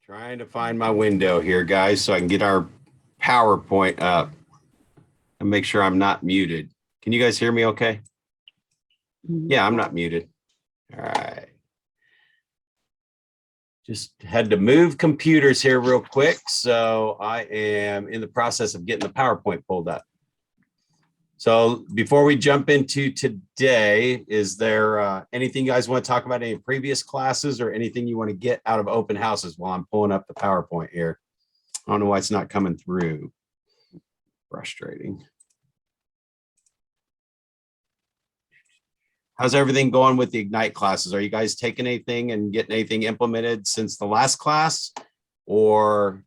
Trying to find my window here, guys, so I can get our PowerPoint up and make sure I'm not muted. Can you guys hear me okay? Yeah, I'm not muted. All right. Just had to move computers here real quick. So I am in the process of getting the PowerPoint pulled up. So before we jump into today, is there anything you guys want to talk about, any previous classes or anything you want to get out of open houses while I'm pulling up the PowerPoint here? I don't know why it's not coming through. Frustrating. How's everything going with the Ignite classes? Are you guys taking anything and getting anything implemented since the last class? Or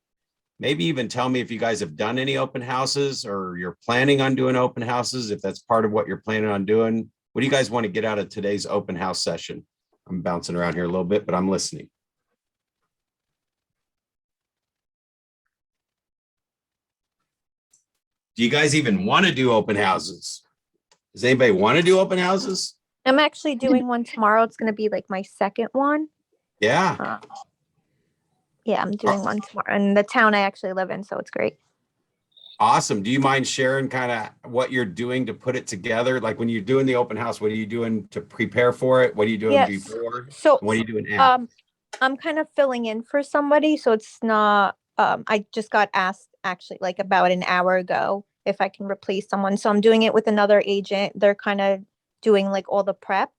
maybe even tell me if you guys have done any open houses or you're planning on doing open houses, if that's part of what you're planning on doing. What do you guys want to get out of today's open house session? I'm bouncing around here a little bit, but I'm listening. Do you guys even want to do open houses? Does anybody want to do open houses? I'm actually doing one tomorrow. It's going to be like my second one. Yeah. Yeah, I'm doing one tomorrow in the town I actually live in, so it's great. Awesome. Do you mind sharing kind of what you're doing to put it together? Like when you're doing the open house, what are you doing to prepare for it? What are you doing before? So what are you doing after? I'm kind of filling in for somebody, so it's not I just got asked actually like about an hour ago if I can replace someone. So I'm doing it with another agent. They're kind of doing like all the prep.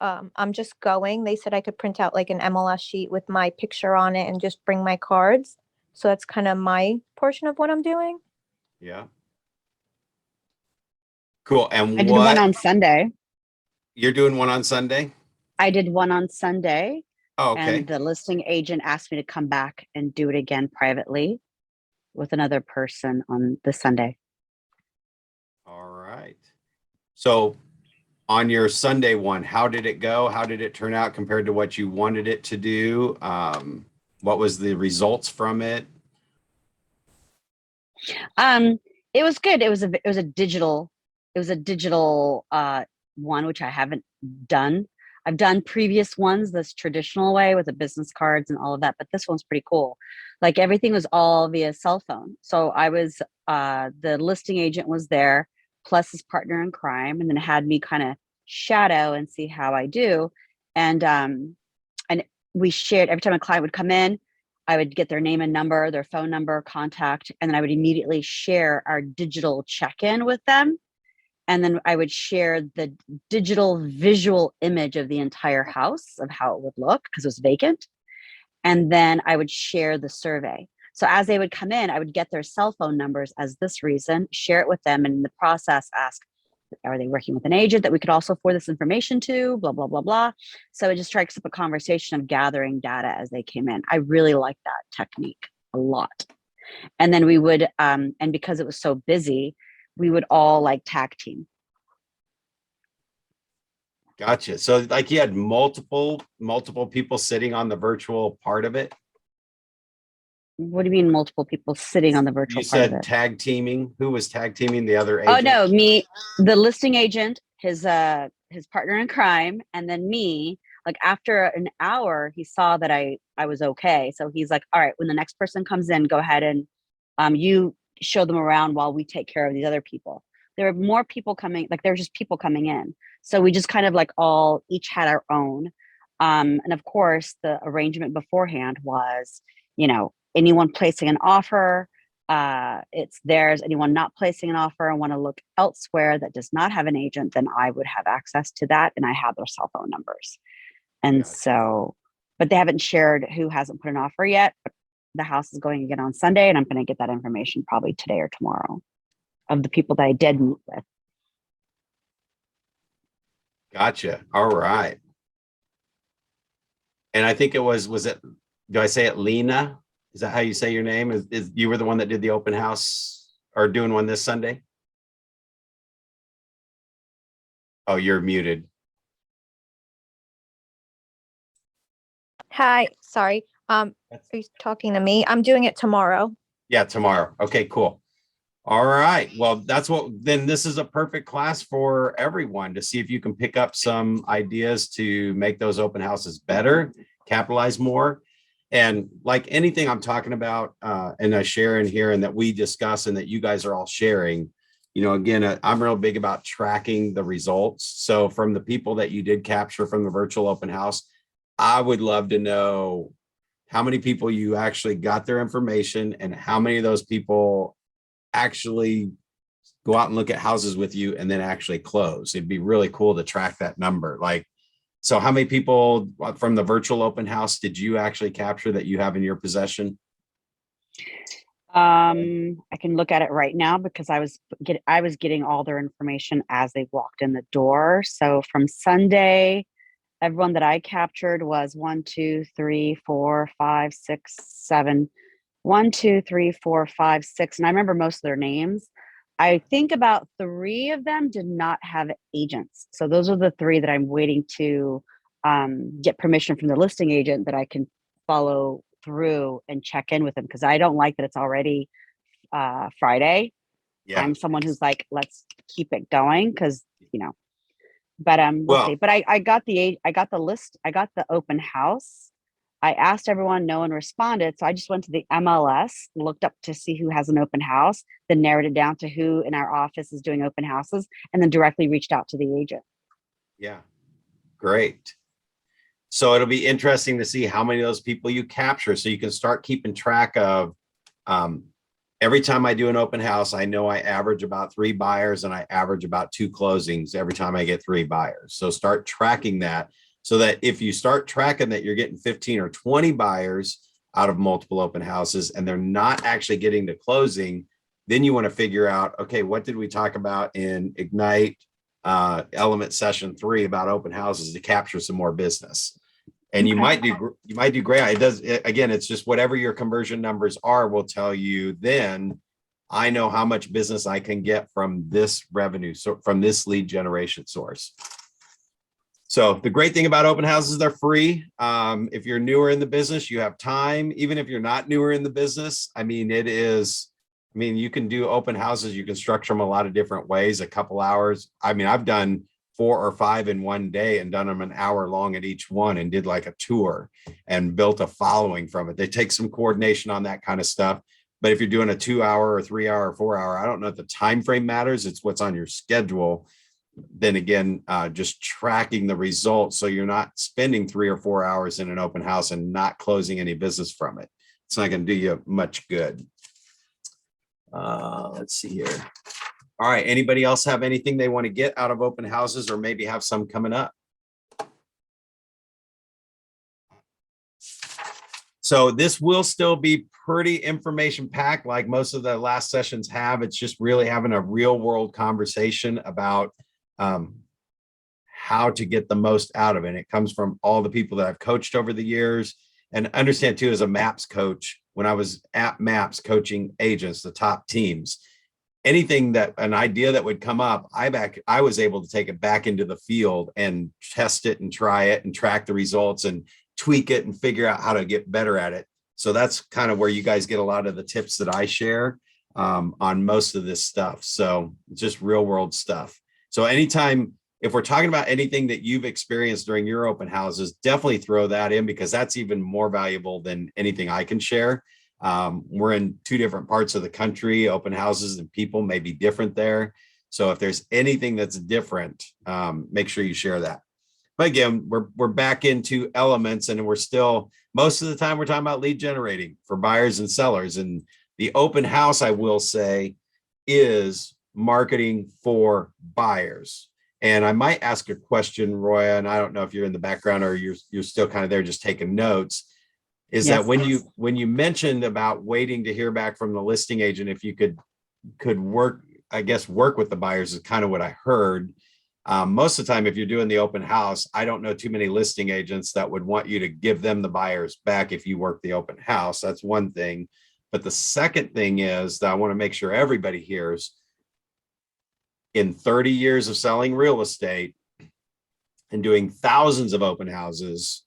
I'm just going. They said I could print out like an MLS sheet with my picture on it and just bring my cards. So that's kind of my portion of what I'm doing. Yeah. Cool. And I did one on Sunday. You're doing one on Sunday? I did one on Sunday. Oh, okay. And the listing agent asked me to come back and do it again privately with another person on the Sunday. All right. So on your Sunday one, how did it go? How did it turn out compared to what you wanted it to do? What was the results from it? It was good. It was a digital one, which I haven't done. I've done previous ones this traditional way with the business cards and all of that, but this one's pretty cool. Like everything was all via cell phone. So I was the listing agent was there, plus his partner in crime, and then had me kind of shadow and see how I do. And we shared every time a client would come in, I would get their name and number, their phone number, contact, and then I would immediately share our digital check-in with them. And then I would share the digital visual image of the entire house of how it would look because it was vacant. And then I would share the survey. So as they would come in, I would get their cell phone numbers as this reason, share it with them, and in the process ask, are they working with an agent that we could also forward this information to, blah, blah, blah, blah. So it just strikes up a conversation of gathering data as they came in. I really like that technique a lot. And then we would, and because it was so busy, we would all like tag team. Gotcha. So like you had multiple people sitting on the virtual part of it? What do you mean multiple people sitting on the virtual part of it? You said tag teaming. Who was tag teaming the other agent? Oh no, me, the listing agent, his partner in crime, and then me. Like after an hour, he saw that I was okay. So he's like, all right, when the next person comes in, go ahead and you show them around while we take care of these other people. There were more people coming, like there were just people coming in. So we just kind of like each had our own. And of course, the arrangement beforehand was, anyone placing an offer, it's theirs. Anyone not placing an offer and want to look elsewhere that does not have an agent, then I would have access to that. And I have their cell phone numbers. And so, but they haven't shared who hasn't put an offer yet. But the house is going again on Sunday, and I'm going to get that information probably today or tomorrow of the people that I did meet with. Gotcha. All right. And I think it was it, do I say it Lena? Is that how you say your name? Is you were the one that did the open house or doing one this Sunday? Oh, you're muted. Hi, sorry. Are you talking to me? I'm doing it tomorrow. Yeah, tomorrow. Okay, cool. All right. Well, then this is a perfect class for everyone to see if you can pick up some ideas to make those open houses better, capitalize more. And like anything I'm talking about, and I share in here and that we discuss and that you guys are all sharing, again, I'm real big about tracking the results. So from the people that you did capture from the virtual open house, I would love to know how many people you actually got their information and how many of those people actually go out and look at houses with you and then actually close. It'd be really cool to track that number. Like, so how many people from the virtual open house did you actually capture that you have in your possession? I can look at it right now because I was getting all their information as they walked in the door. So from Sunday, everyone that I captured was 1, 2, 3, 4, 5, 6, 7. 1, 2, 3, 4, 5, 6. And I remember most of their names. I think about 3 of them did not have agents. So those are the 3 that I'm waiting to get permission from the listing agent that I can follow through and check in with them, because I don't like that it's already Friday. Yeah. I'm someone who's like, let's keep it going because, but we'll see. But I got the list, I got the open house. I asked everyone, no one responded. So I just went to the MLS, looked up to see who has an open house, then narrowed it down to who in our office is doing open houses, and then directly reached out to the agent. Yeah. Great. So it'll be interesting to see how many of those people you capture so you can start keeping track of every time I do an open house. I know I average about 3 buyers and I average about 2 closings every time I get 3 buyers. So start tracking that so that if you start tracking that you're getting 15 or 20 buyers out of multiple open houses and they're not actually getting to closing, then you want to figure out, okay, what did we talk about in Ignite element session 3 about open houses to capture some more business? And you might do great. It does, again, it's just whatever your conversion numbers are will tell you. Then I know how much business I can get from this revenue, so from this lead generation source. So the great thing about open houses, they're free. If you're newer in the business, you have time. Even if you're not newer in the business, you can do open houses. You can structure them a lot of different ways, a couple hours. I've done 4 or 5 in one day and done them an hour long at each one and did like a tour and built a following from it. They take some coordination on that kind of stuff. But if you're doing a 2-hour or 3-hour or 4-hour, I don't know if the time frame matters. It's what's on your schedule. Then again, just tracking the results so you're not spending 3 or 4 hours in an open house and not closing any business from it. It's not going to do you much good. Let's see here. All right. Anybody else have anything they want to get out of open houses or maybe have some coming up? So this will still be pretty information packed like most of the last sessions have. It's just really having a real world conversation about how to get the most out of it. And it comes from all the people that I've coached over the years. And understand too, as a MAPS coach, when I was at MAPS coaching agents, the top teams, anything that an idea that would come up, I was able to take it back into the field and test it and try it and track the results and tweak it and figure out how to get better at it. So that's kind of where you guys get a lot of the tips that I share on most of this stuff. So just real world stuff. So anytime, if we're talking about anything that you've experienced during your open houses, definitely throw that in because that's even more valuable than anything I can share. We're in 2 different parts of the country. Open houses and people may be different there. So if there's anything that's different, make sure you share that. But again, we're back into elements and we're still, most of the time we're talking about lead generating for buyers and sellers. And the open house, I will say, is marketing for buyers. And I might ask a question, Roya, and I don't know if you're in the background or you're still kind of there just taking notes. Is yes. That when you mentioned about waiting to hear back from the listing agent, if you could work with the buyers is kind of what I heard. Most of the time, if you're doing the open house, I don't know too many listing agents that would want you to give them the buyers back if you work the open house. That's one thing. But the second thing is that I want to make sure everybody hears, in 30 years of selling real estate and doing thousands of open houses,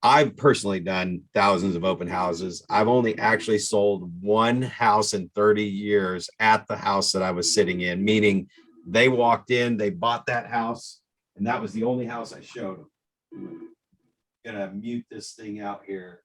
I've personally done thousands of open houses. I've only actually sold 1 house in 30 years at the house that I was sitting in, meaning they walked in, they bought that house, and that was the only house I showed them. I'm gonna mute this thing out here.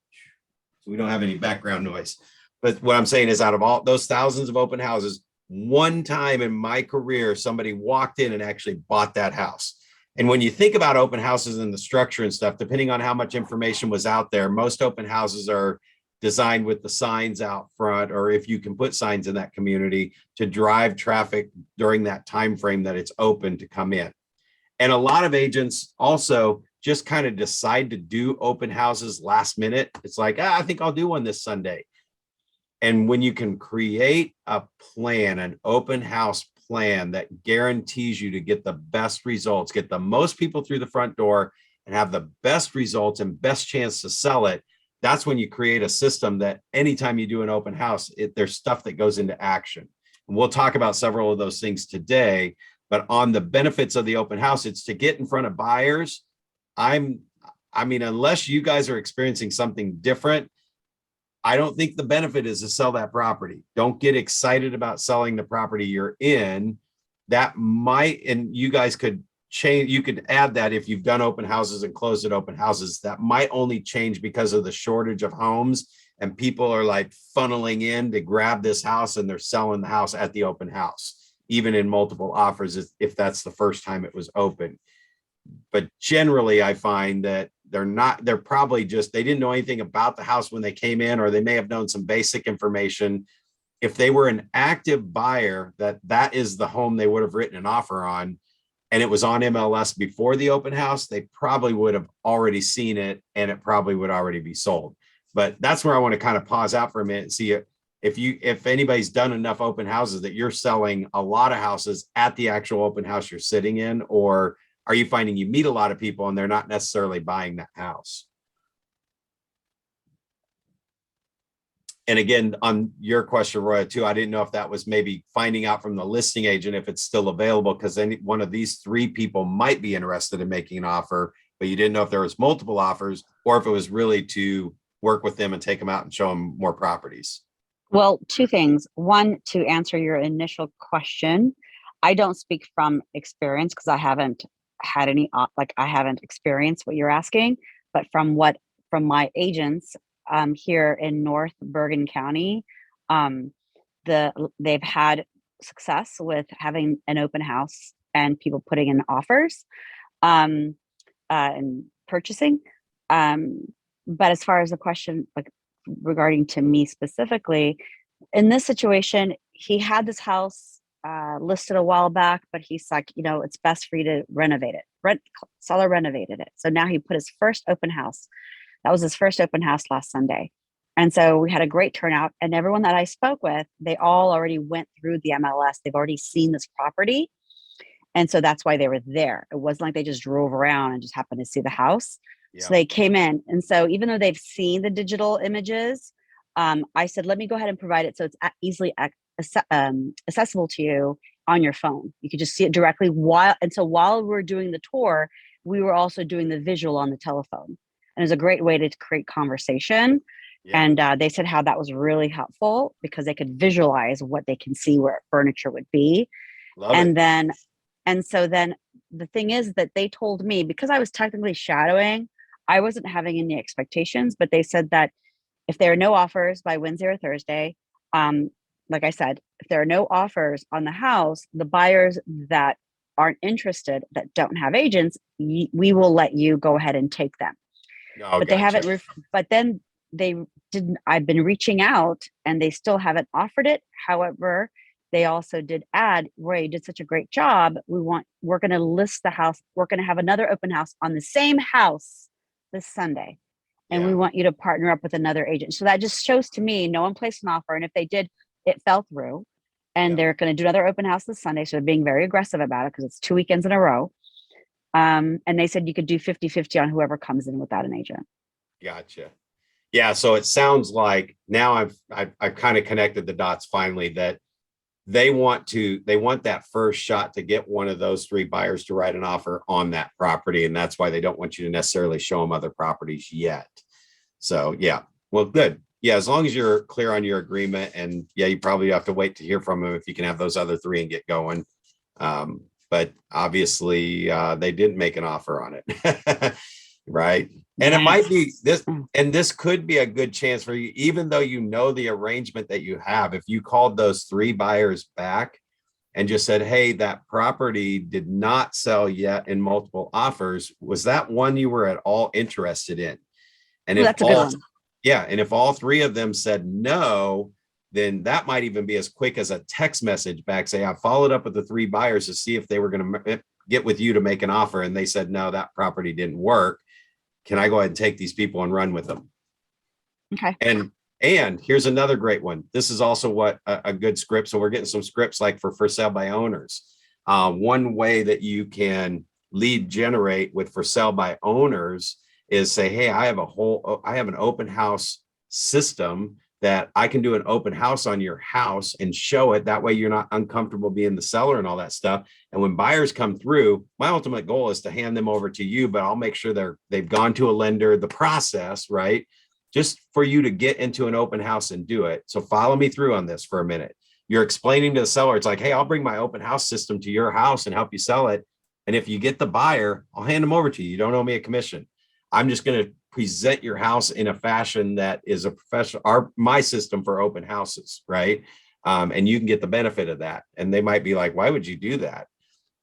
So we don't have any background noise. But what I'm saying is, out of all those thousands of open houses, one time in my career, somebody walked in and actually bought that house. And when you think about open houses and the structure and stuff, depending on how much information was out there, most open houses are designed with the signs out front, or if you can put signs in that community to drive traffic during that time frame that it's open to come in. And a lot of agents also just kind of decide to do open houses last minute. It's like, I think I'll do one this Sunday. And when you can create a plan, an open house plan that guarantees you to get the best results, get the most people through the front door, and have the best results and best chance to sell it, that's when you create a system that anytime you do an open house, there's stuff that goes into action. And we'll talk about several of those things today, but on the benefits of the open house, it's to get in front of buyers. I mean, unless you guys are experiencing something different, I don't think the benefit is to sell that property. Don't get excited about selling the property you're in. That might, and you guys could change, you could add that if you've done open houses and closed at open houses, that might only change because of the shortage of homes and people are like funneling in to grab this house and they're selling the house at the open house, even in multiple offers, if that's the first time it was open. But generally I find that they're probably just, they didn't know anything about the house when they came in, or they may have known some basic information. If they were an active buyer, that is the home they would have written an offer on, and it was on MLS before the open house, they probably would have already seen it and it probably would already be sold. But that's where I want to kind of pause out for a minute and see if anybody's done enough open houses that you're selling a lot of houses at the actual open house you're sitting in, or are you finding you meet a lot of people and they're not necessarily buying that house? And again, on your question, Roya, too, I didn't know if that was maybe finding out from the listing agent if it's still available, because any one of these three people might be interested in making an offer, but you didn't know if there was multiple offers or if it was really to work with them and take them out and show them more properties. Well, two things. One, to answer your initial question, I don't speak from experience because I haven't had any, I haven't experienced what you're asking, but from my agents here in North Bergen County, they've had success with having an open house and people putting in offers and purchasing. But as far as the question, like regarding to me specifically, in this situation, he had this house listed a while back, but he's like, it's best for you to renovate it. Seller renovated it. So now he put his first open house. That was his first open house last Sunday. And so we had a great turnout, and everyone that I spoke with, they all already went through the MLS. They've already seen this property. And so that's why they were there. It wasn't like they just drove around and just happened to see the house. Yeah. So they came in. And so even though they've seen the digital images, I said, let me go ahead and provide it so it's easily accessible to you on your phone. You could just see it directly while we're doing the tour, we were also doing the visual on the telephone. And it was a great way to create conversation. Yeah. And they said how that was really helpful because they could visualize what they can see where furniture would be. Love and it. So then the thing is that they told me, because I was technically shadowing, I wasn't having any expectations, but they said that if there are no offers by Wednesday or Thursday, like I said, if there are no offers on the house, the buyers that aren't interested, that don't have agents, we will let you go ahead and take them. Oh, but gotcha. They haven't, but then they didn't, I've been reaching out and they still haven't offered it. However, they also did add, Roy, you did such a great job. We're going to list the house. We're going to have another open house on the same house this Sunday. And we want you to partner up with another agent. So that just shows to me, no one placed an offer. And if they did, it fell through. And they're going to do another open house this Sunday. So they're being very aggressive about it because it's 2 weekends in a row. And they said you could do 50-50 on whoever comes in without an agent. Gotcha. Yeah. So it sounds like now I've kind of connected the dots finally, that they want that first shot to get one of those three buyers to write an offer on that property. And that's why they don't want you to necessarily show them other properties yet. So yeah, well, good. Yeah. As long as you're clear on your agreement, and yeah, you probably have to wait to hear from them if you can have those other three and get going. But obviously they didn't make an offer on it. Right. And it might be Yes. this, and this could be a good chance for you, even though you know the arrangement that you have. If you called those 3 buyers back and just said, hey, that property did not sell yet in multiple offers, was that one you were at all interested in? And Ooh, if that's a good all, one. yeah, and if all 3 of them said no, then that might even be as quick as a text message back. Say, I followed up with the 3 buyers to see if they were going to get with you to make an offer. And they said, no, that property didn't work. Can I go ahead and take these people and run with them? Okay. And here's another great one. This is also what a good script. So we're getting some scripts like for sale by owners. One way that you can lead generate with for sale by owners is say, hey, I have an open house system that I can do an open house on your house and show it. That way you're not uncomfortable being the seller and all that stuff. And when buyers come through, my ultimate goal is to hand them over to you, but I'll make sure they've gone to a lender, the process, right? Just for you to get into an open house and do it. So follow me through on this for a minute. You're explaining to the seller, it's like, hey, I'll bring my open house system to your house and help you sell it. And if you get the buyer, I'll hand them over to you. You don't owe me a commission. I'm just going to present your house in a fashion that is a professional, my system for open houses, right? And you can get the benefit of that. And they might be like, why would you do that?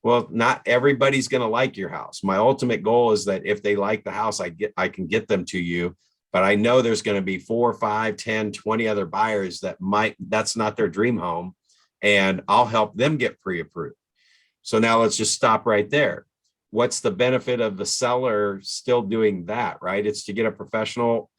Well, not everybody's going to like your house. My ultimate goal is that if they like the house, I can get them to you. But I know there's going to be 4, 5, 10, 20 other buyers that's not their dream home. And I'll help them get pre-approved. So now let's just stop right there. What's the benefit of the seller still doing that, right? It's to get a professional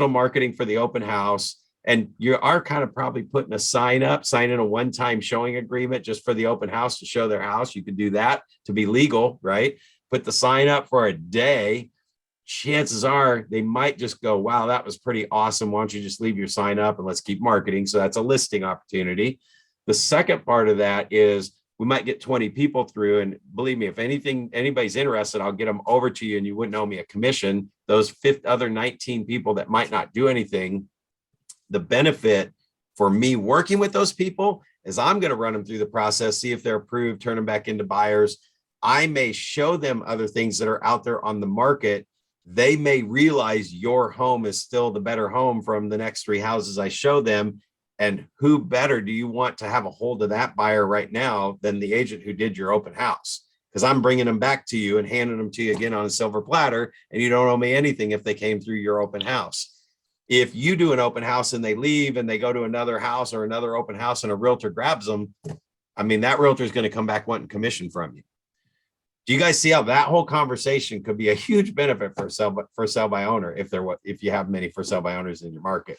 marketing for the open house. And you are kind of probably putting a sign in a one-time showing agreement just for the open house to show their house. You could do that to be legal, right? Put the sign up for a day. Chances are they might just go, wow, that was pretty awesome. Why don't you just leave your sign up and let's keep marketing? So that's a listing opportunity. The second part of that is we might get 20 people through. And believe me, if anybody's interested, I'll get them over to you and you wouldn't owe me a commission. Those other 19 people that might not do anything, the benefit for me working with those people is I'm going to run them through the process, see if they're approved, turn them back into buyers. I may show them other things that are out there on the market. They may realize your home is still the better home from the next 3 houses I show them. And who better do you want to have a hold of that buyer right now than the agent who did your open house? Because I'm bringing them back to you and handing them to you again on a silver platter, and you don't owe me anything if they came through your open house. If you do an open house and they leave and they go to another house or another open house and a realtor grabs them, I mean, that realtor is going to come back wanting commission from you. Do you guys see how that whole conversation could be a huge benefit for sale by owner if you have many for sale by owners in your market?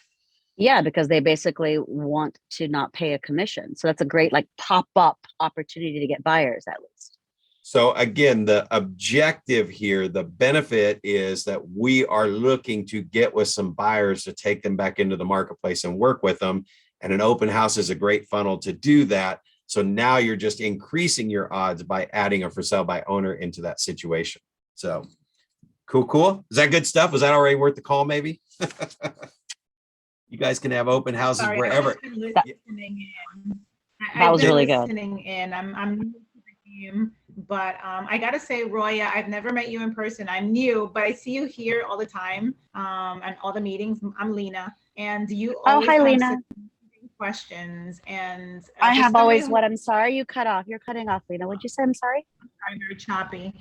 Yeah, because they basically want to not pay a commission. So that's a great like pop-up opportunity to get buyers at least. So again, the objective here, the benefit is that we are looking to get with some buyers to take them back into the marketplace and work with them. And an open house is a great funnel to do that. So now you're just increasing your odds by adding a for sale by owner into that situation. So cool. Is that good stuff? Was that already worth the call maybe? You guys can have open houses wherever. That was really good. Listening in. I'm new to the game, but I gotta say, Roya, I've never met you in person. I'm new, but I see you here all the time and all the meetings. I'm Lena, and you always hi, have Lena. questions. And I have always what? I'm sorry, you cut off. You're cutting off, Lena. What'd you say? I'm sorry. I'm very choppy.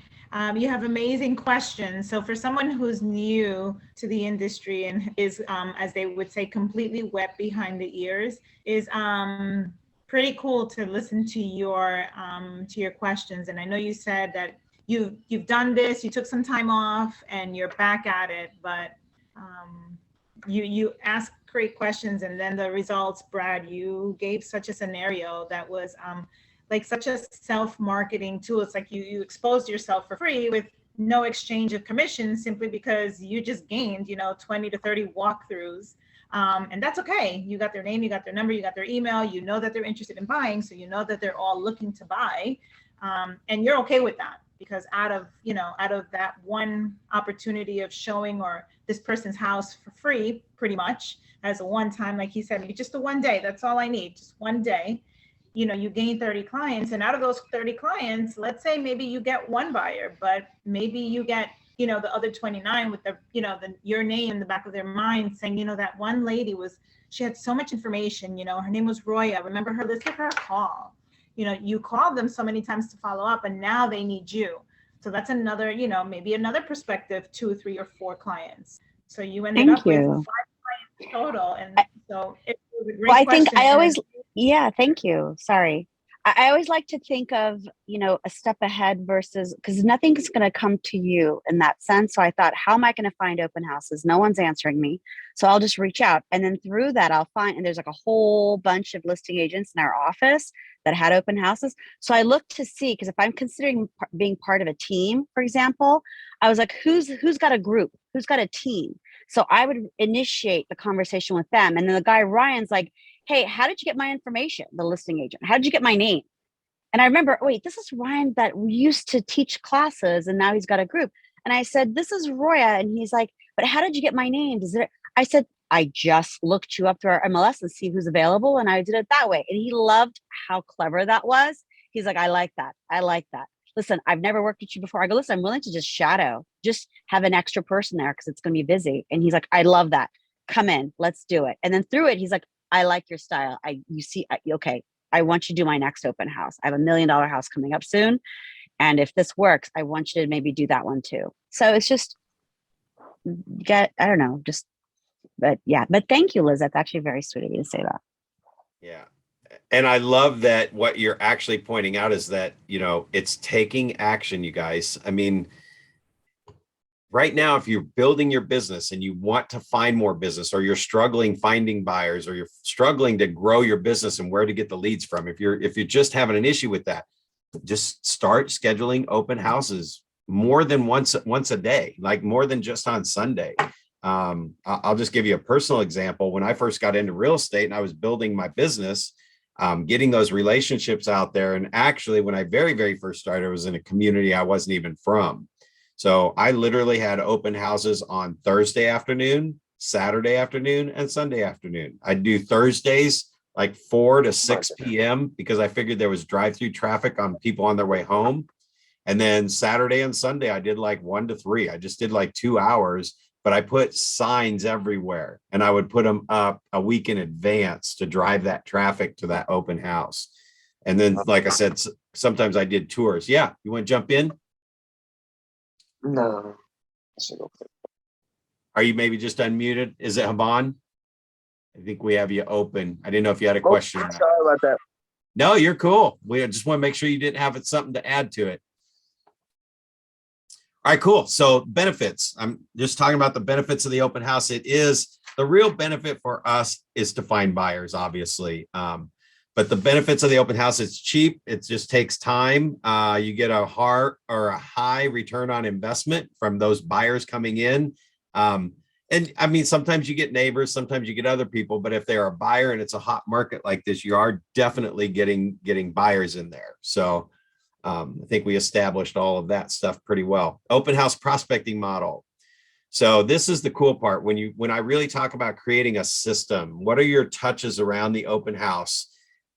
You have amazing questions. So for someone who's new to the industry and is, as they would say, completely wet behind the ears, is pretty cool to listen to your questions. And I know you said that you've done this, you took some time off, and you're back at it. But you ask great questions, and then the results, Brad, you gave such a scenario that was like such a self-marketing tool. It's like you exposed yourself for free with no exchange of commission, simply because you just gained 20 to 30 walkthroughs, and that's okay. You got their name, you got their number, you got their email, you know that they're interested in buying, so you know that they're all looking to buy, and you're okay with that, because out of that one opportunity of showing or this person's house for free, pretty much as a one time, like he said, just a one day, that's all I need, just one day. You gain 30 clients, and out of those 30 clients, let's say maybe you get one buyer, but maybe you get the other 29 with your name in the back of their mind saying, that one lady she had so much information, her name was Roya. Remember her? Let's give her a call. You called them so many times to follow up, and now they need you. So that's another, maybe another perspective, 2, 3, or 4 clients. So you ended Thank up with you. 5 clients total. And so it was a great Well, I question. think I always, yeah, thank you. Sorry. I always like to think of, a step ahead versus, because nothing's going to come to you in that sense. So I thought, how am I going to find open houses? No one's answering me. So I'll just reach out. And then through that, I'll find, and there's like a whole bunch of listing agents in our office that had open houses. So I looked to see, because if I'm considering being part of a team, for example, I was like, who's got a group? Who's got a team? So I would initiate the conversation with them. And then the guy, Ryan's like, hey, how did you get my information? The listing agent, how did you get my name? And I remember, wait, this is Ryan that used to teach classes and now he's got a group. And I said, this is Roya. And he's like, but how did you get my name? I said, I just looked you up through our MLS and see who's available. And I did it that way. And he loved how clever that was. He's like, I like that. I like that. Listen, I've never worked with you before. I go, listen, I'm willing to just shadow, just have an extra person there because it's going to be busy. And he's like, I love that. Come in, let's do it. And then through it, he's like, I like your style. Okay, I want you to do my next open house. I have $1 million house coming up soon. And if this works, I want you to maybe do that one too. So it's just I don't know, but yeah. But thank you, Liz. That's actually very sweet of you to say that. Yeah. And I love that what you're actually pointing out is that, it's taking action, you guys. I mean, right now, if you're building your business and you want to find more business, or you're struggling finding buyers, or you're struggling to grow your business and where to get the leads from, if you're just having an issue with that, just start scheduling open houses more than once a day, like more than just on Sunday. I'll just give you a personal example. When I first got into real estate and I was building my business, getting those relationships out there. And actually, when I very, very first started, I was in a community I wasn't even from. So I literally had open houses on Thursday afternoon, Saturday afternoon, and Sunday afternoon. I'd do Thursdays like 4 to 6 p.m. because I figured there was drive-through traffic on people on their way home. And then Saturday and Sunday, I did like 1 to 3. I just did like 2 hours, but I put signs everywhere and I would put them up a week in advance to drive that traffic to that open house. And then, like I said, sometimes I did tours. Yeah. You want to jump in? No. Are you maybe just unmuted? Is it Haban? I think we have you open. I didn't know if you had a question. Sorry about that. No, you're cool. We just want to make sure you didn't have something to add to it. All right, cool. So benefits. I'm just talking about the benefits of the open house. The real benefit for us is to find buyers, obviously. But the benefits of the open house, it's cheap. It just takes time. You get a high return on investment from those buyers coming in. And I mean, sometimes you get neighbors, sometimes you get other people, but if they're a buyer and it's a hot market like this, you are definitely getting buyers in there. So I think we established all of that stuff pretty well. Open house prospecting model. So this is the cool part. When I really talk about creating a system, what are your touches around the open house?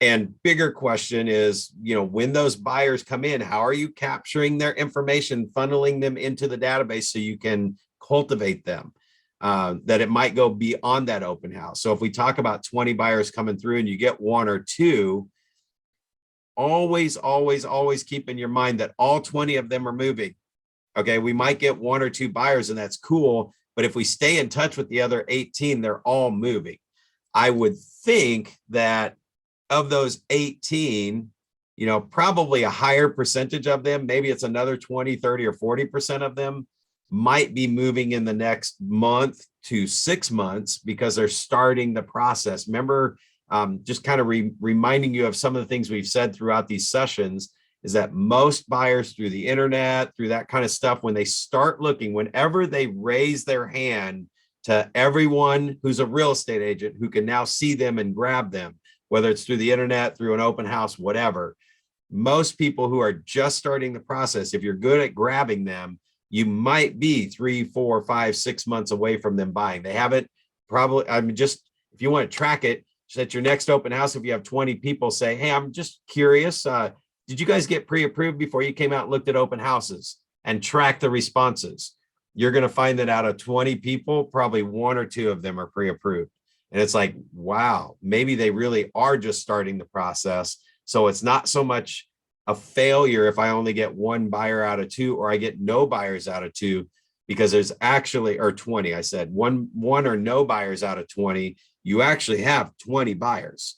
And bigger question is, when those buyers come in, how are you capturing their information, funneling them into the database so you can cultivate them, that it might go beyond that open house. So if we talk about 20 buyers coming through and you get 1 or 2, always keep in your mind that all 20 of them are moving. Okay, we might get 1 or 2 buyers and that's cool. But if we stay in touch with the other 18, they're all moving. I would think that of those 18, probably a higher percentage of them, maybe it's another 20, 30, or 40% of them might be moving in the next month to 6 months because they're starting the process. Remember, just kind of reminding you of some of the things we've said throughout these sessions is that most buyers through the internet, through that kind of stuff, when they start looking, whenever they raise their hand to everyone who's a real estate agent who can now see them and grab them, whether it's through the internet, through an open house, whatever, most people who are just starting the process, if you're good at grabbing them, you might be 3, 4, 5, 6 months away from them buying. They haven't probably, just if you want to track it, just at your next open house, if you have 20 people say, hey, I'm just curious, did you guys get pre-approved before you came out and looked at open houses, and track the responses? you're going to find that out of 20 people, probably 1 or 2 of them are pre-approved. And it's like, wow, maybe they really are just starting the process. So it's not so much a failure if I only get 1 buyer out of 2, or I get no buyers out of 2, because there's actually, or 20, I said one or no buyers out of 20, you actually have 20 buyers.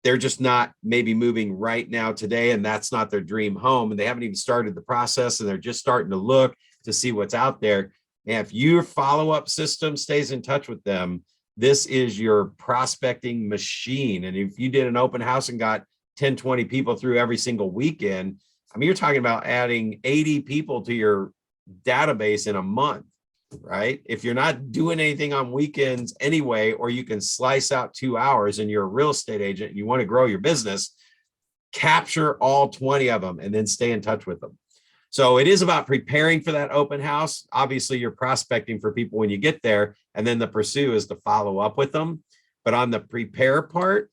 They're just not maybe moving right now today, and that's not their dream home, and they haven't even started the process, and they're just starting to look to see what's out there. And if your follow-up system stays in touch with them, this is your prospecting machine. And if you did an open house and got 10, 20 people through every single weekend, I mean, you're talking about adding 80 people to your database in a month, right? If you're not doing anything on weekends anyway, or you can slice out 2 hours and you're a real estate agent and you want to grow your business, capture all 20 of them and then stay in touch with them. So it is about preparing for that open house. Obviously, you're prospecting for people when you get there, and then the pursue is to follow up with them. But on the prepare part,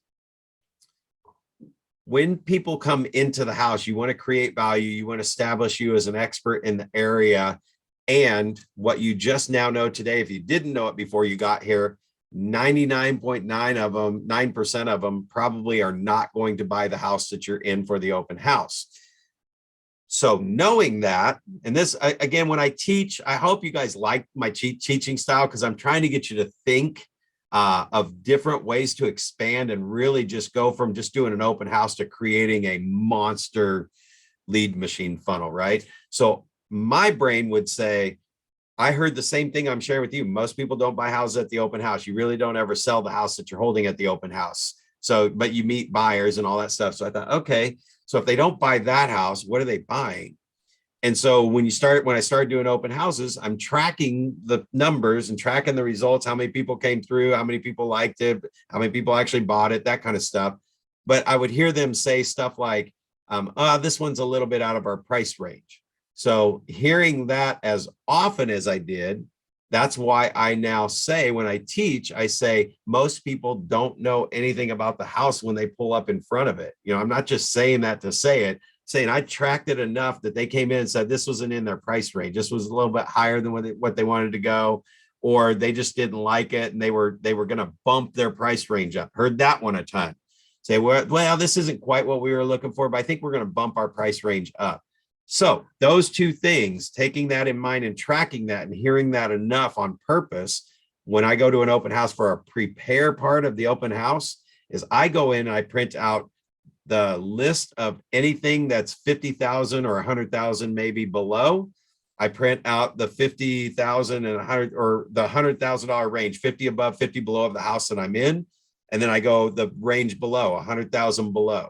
when people come into the house, you want to create value. You want to establish you as an expert in the area. And what you just now know today, if you didn't know it before you got here, 99.9 of them, 9% of them probably are not going to buy the house that you're in for the open house. So knowing that, and this, again, when I teach, I hope you guys like my teaching style, because I'm trying to get you to think of different ways to expand and really just go from just doing an open house to creating a monster lead machine funnel, right? So my brain would say, I heard the same thing I'm sharing with you. Most people don't buy houses at the open house. You really don't ever sell the house that you're holding at the open house. So, but you meet buyers and all that stuff. So I thought, okay, so if they don't buy that house, what are they buying? And so when I started doing open houses, I'm tracking the numbers and tracking the results, how many people came through, how many people liked it, how many people actually bought it, that kind of stuff. But I would hear them say stuff like, this one's a little bit out of our price range. So hearing that as often as I did, that's why I now say, when I teach, I say, most people don't know anything about the house when they pull up in front of it. You know, I'm not just saying that to say it, saying I tracked it enough that they came in and said this wasn't in their price range. This was a little bit higher than what they wanted to go, or they just didn't like it and they were going to bump their price range up. Heard that one a ton. Say, well, this isn't quite what we were looking for, but I think we're going to bump our price range up. So those two things, taking that in mind and tracking that and hearing that enough on purpose, when I go to an open house for a prepare part of the open house, is I go in and I print out the list of anything that's 50,000 or 100,000 maybe below. I print out the 50,000 and 100 or the $100,000 range, 50 above, 50 below of the house that I'm in. And then I go the range below, 100,000 below.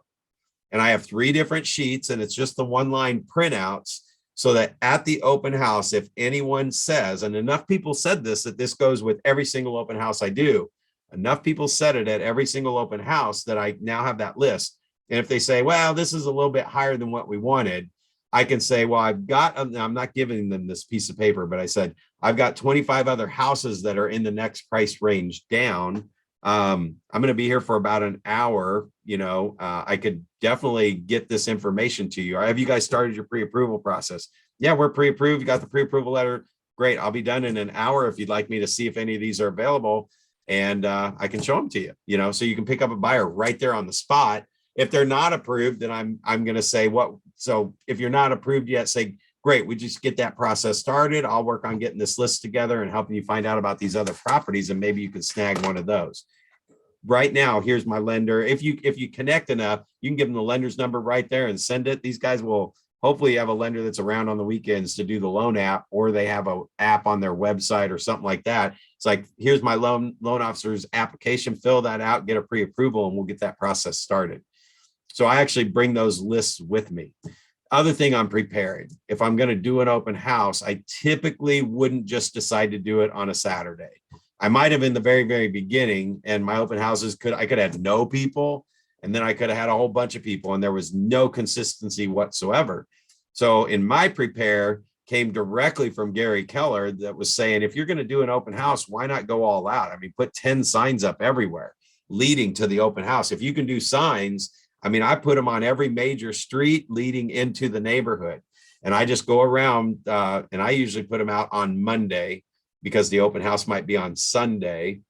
And I have 3 different sheets, and it's just the 1-line printouts, so that at the open house, if anyone says, and enough people said this, that this goes with every single open house I do, enough people said it at every single open house that I now have that list. And if they say, well, this is a little bit higher than what we wanted, I can say, well, I'm not giving them this piece of paper, but I said, I've got 25 other houses that are in the next price range down. I'm going to be here for about an hour. You know, I could definitely get this information to you. Have you guys started your pre-approval process? Yeah, we're pre-approved. You got the pre-approval letter. Great. I'll be done in an hour if you'd like me to see if any of these are available, and I can show them to you, you know, so you can pick up a buyer right there on the spot. If they're not approved, then I'm going to say what. So if you're not approved yet, say, great, we just get that process started. I'll work on getting this list together and helping you find out about these other properties, and maybe you could snag one of those. Right now, here's my lender. If you connect enough, you can give them the lender's number right there and send it. These guys will hopefully have a lender that's around on the weekends to do the loan app, or they have an app on their website or something like that. It's like, here's my loan officer's application, fill that out, get a pre-approval, and we'll get that process started. So I actually bring those lists with me. Other thing I'm preparing, if I'm going to do an open house, I typically wouldn't just decide to do it on a Saturday. I might have in the very, very beginning, and my open houses I could have no people, and then I could have had a whole bunch of people, and there was no consistency whatsoever. So in my prepare came directly from Gary Keller, that was saying, if you're going to do an open house, why not go all out? I mean, put 10 signs up everywhere leading to the open house. If you can do signs, I mean, I put them on every major street leading into the neighborhood. And I just go around and I usually put them out on Monday because the open house might be on Sunday.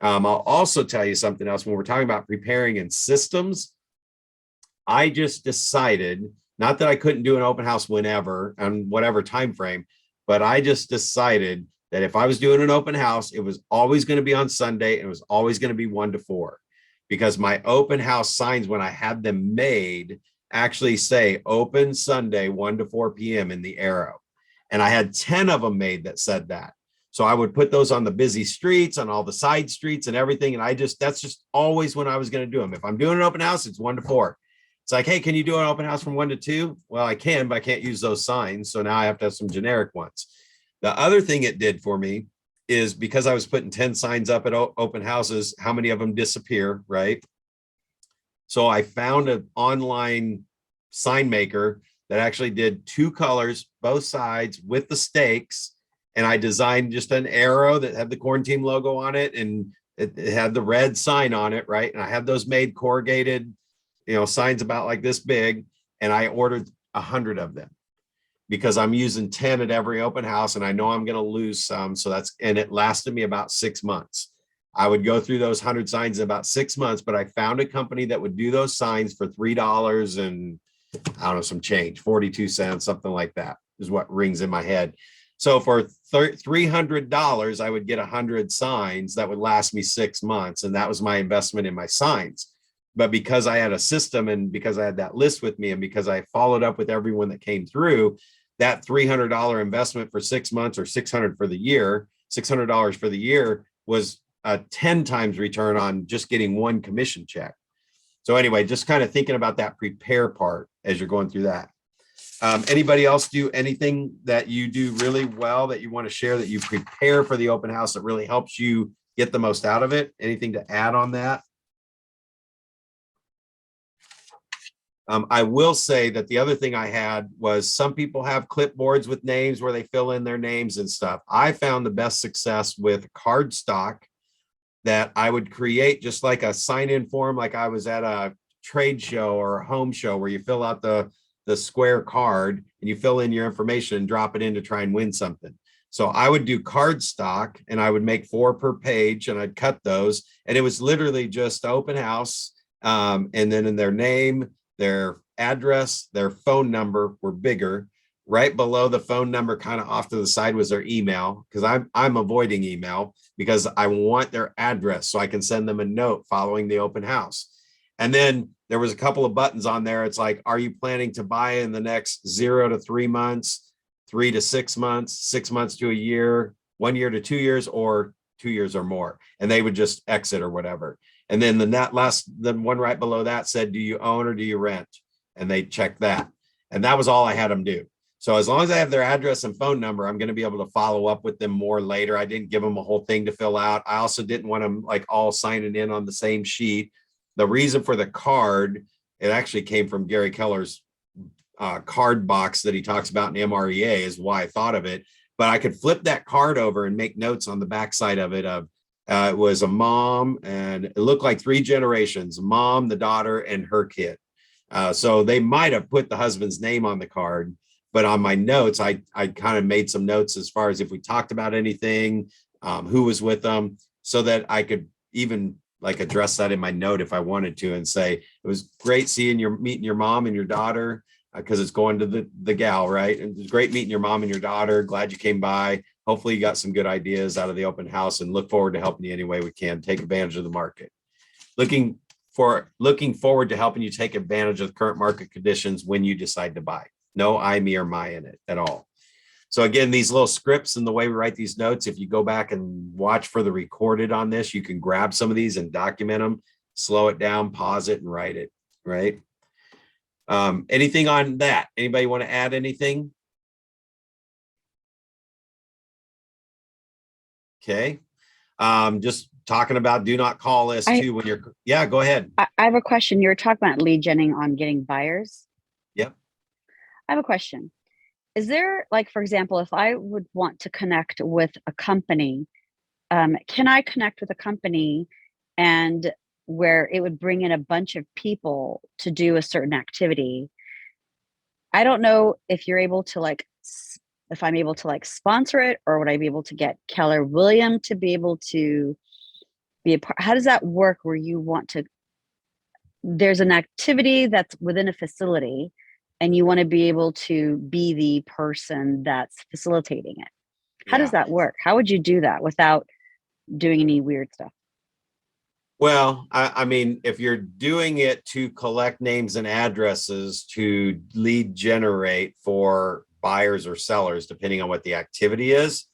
I'll also tell you something else when we're talking about preparing in systems. I just decided, not that I couldn't do an open house whenever and whatever time frame, but I just decided that if I was doing an open house, it was always going to be on Sunday and it was always going to be 1 to 4, because my open house signs, when I had them made, actually say open Sunday 1 to 4 p.m. in the arrow. And I had 10 of them made that said that. So I would put those on the busy streets, on all the side streets and everything. And that's just always when I was going to do them. If I'm doing an open house, it's 1 to 4. It's like, hey, can you do an open house from 1 to 2? Well, I can, but I can't use those signs. So now I have to have some generic ones. The other thing it did for me is, because I was putting 10 signs up at open houses, how many of them disappear, right? So I found an online sign maker that actually did 2 colors, both sides with the stakes. And I designed just an arrow that had the Korn Team logo on it, and it had the red sign on it, right? And I had those made corrugated, signs about like this big. And I ordered 100 of them because I'm using 10 at every open house and I know I'm going to lose some. And it lasted me about 6 months. I would go through those 100 signs in about 6 months, but I found a company that would do those signs for $3 and I don't know, some change, 42 cents, something like that is what rings in my head. So for $300, I would get 100 signs that would last me 6 months. And that was my investment in my signs. But because I had a system and because I had that list with me and because I followed up with everyone that came through, that $300 investment for 6 months or $600 for the year, $600 for the year was a 10 times return on just getting one commission check. So anyway, just kind of thinking about that prepare part as you're going through that. Anybody else do anything that you do really well that you want to share, that you prepare for the open house that really helps you get the most out of it? Anything to add on that? I will say that the other thing I had was, some people have clipboards with names where they fill in their names and stuff. I found the best success with cardstock that I would create, just like a sign-in form, like I was at a trade show or a home show where you fill out the square card and you fill in your information and drop it in to try and win something. So I would do cardstock and I would make 4 per page and I'd cut those. And it was literally just open house. And then in their name, their address, their phone number were bigger. Right below the phone number, kind of off to the side, was their email, because I'm avoiding email because I want their address so I can send them a note following the open house. And then there was a couple of buttons on there. It's like, are you planning to buy in the next 0 to 3 months, 3 to 6 months, 6 months to a year, 1 year to 2 years, or 2 years or more? And they would just exit or whatever. And then the one right below that said, do you own or do you rent? And they checked that. And that was all I had them do. So as long as I have their address and phone number, I'm going to be able to follow up with them more later. I didn't give them a whole thing to fill out. I also didn't want them like all signing in on the same sheet. The reason for the card, it actually came from Gary Keller's card box that he talks about in MREA, is why I thought of it. But I could flip that card over and make notes on the backside of it. It was a mom, and it looked like 3 generations: mom, the daughter, and her kid. So they might have put the husband's name on the card. But on my notes, I kind of made some notes as far as if we talked about anything, who was with them, so that I could even like address that in my note if I wanted to, and say, it was great meeting your mom and your daughter, because it's going to the gal, right? And it was great meeting your mom and your daughter. Glad you came by. Hopefully you got some good ideas out of the open house, and look forward to helping you any way we can. Take advantage of the market. Looking forward to helping you take advantage of the current market conditions when you decide to buy. No I, me, or my in it at all. So again, these little scripts and the way we write these notes, if you go back and watch for the recorded on this, you can grab some of these and document them, slow it down, pause it, and write it, right? Anything on that? Anybody want to add anything? Okay. Just talking about do not call list too when you're, yeah, go ahead. I have a question. You were talking about lead genning on getting buyers. Yep. I have a question. Is there, like, for example, if I would want to connect with a company, can I connect with a company and where it would bring in a bunch of people to do a certain activity? I don't know if you're able to like, if I'm able to like sponsor it, or would I be able to get Keller William to be able to be a part? How does that work where you want to, there's an activity that's within a facility and you want to be able to be the person that's facilitating it? How does Yeah. that work? How would you do that without doing any weird stuff? Well, I mean, if you're doing it to collect names and addresses to lead generate for buyers or sellers, depending on what the activity is,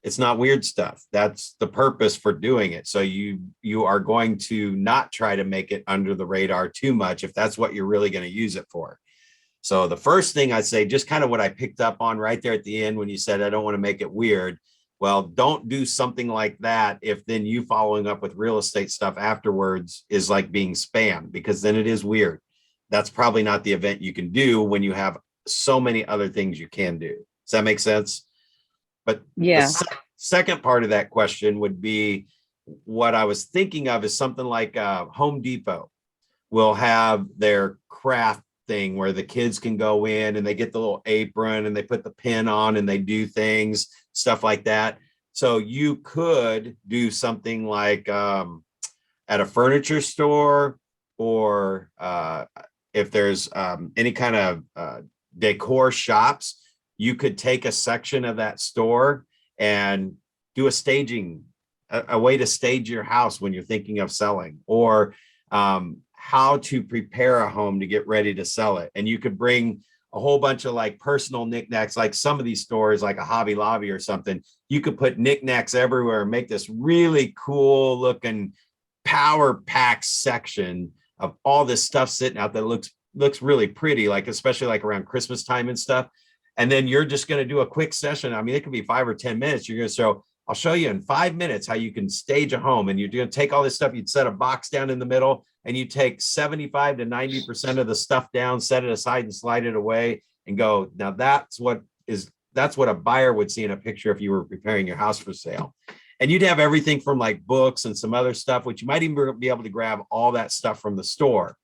it's not weird stuff. That's the purpose for doing it. So you are going to not try to make it under the radar too much if that's what you're really going to use it for. So the first thing I say, just kind of what I picked up on right there at the end when you said, I don't want to make it weird. Well, don't do something like that if then you following up with real estate stuff afterwards is like being spam, because then it is weird. That's probably not the event you can do when you have so many other things you can do. Does that make sense? But Yeah. the second part of that question would be, what I was thinking of is something like Home Depot will have their craft thing where the kids can go in and they get the little apron and they put the pin on and they do things, stuff like that. So you could do something like at a furniture store, or if there's any kind of decor shops, you could take a section of that store and do a staging, a way to stage your house when you're thinking of selling, or how to prepare a home to get ready to sell it. And you could bring a whole bunch of like personal knickknacks, like some of these stores, like a Hobby Lobby or something, you could put knickknacks everywhere and make this really cool looking power pack section of all this stuff sitting out that looks really pretty, like especially like around Christmas time and stuff. And then you're just going to do a quick session. I mean, it could be 5 or 10 minutes. You're going to show, I'll show you in 5 minutes how you can stage a home. And you're going to take all this stuff. You'd set a box down in the middle and you take 75 to 90% of the stuff down, set it aside and slide it away and go, now that's what a buyer would see in a picture if you were preparing your house for sale. And you'd have everything from like books and some other stuff, which you might even be able to grab all that stuff from the store.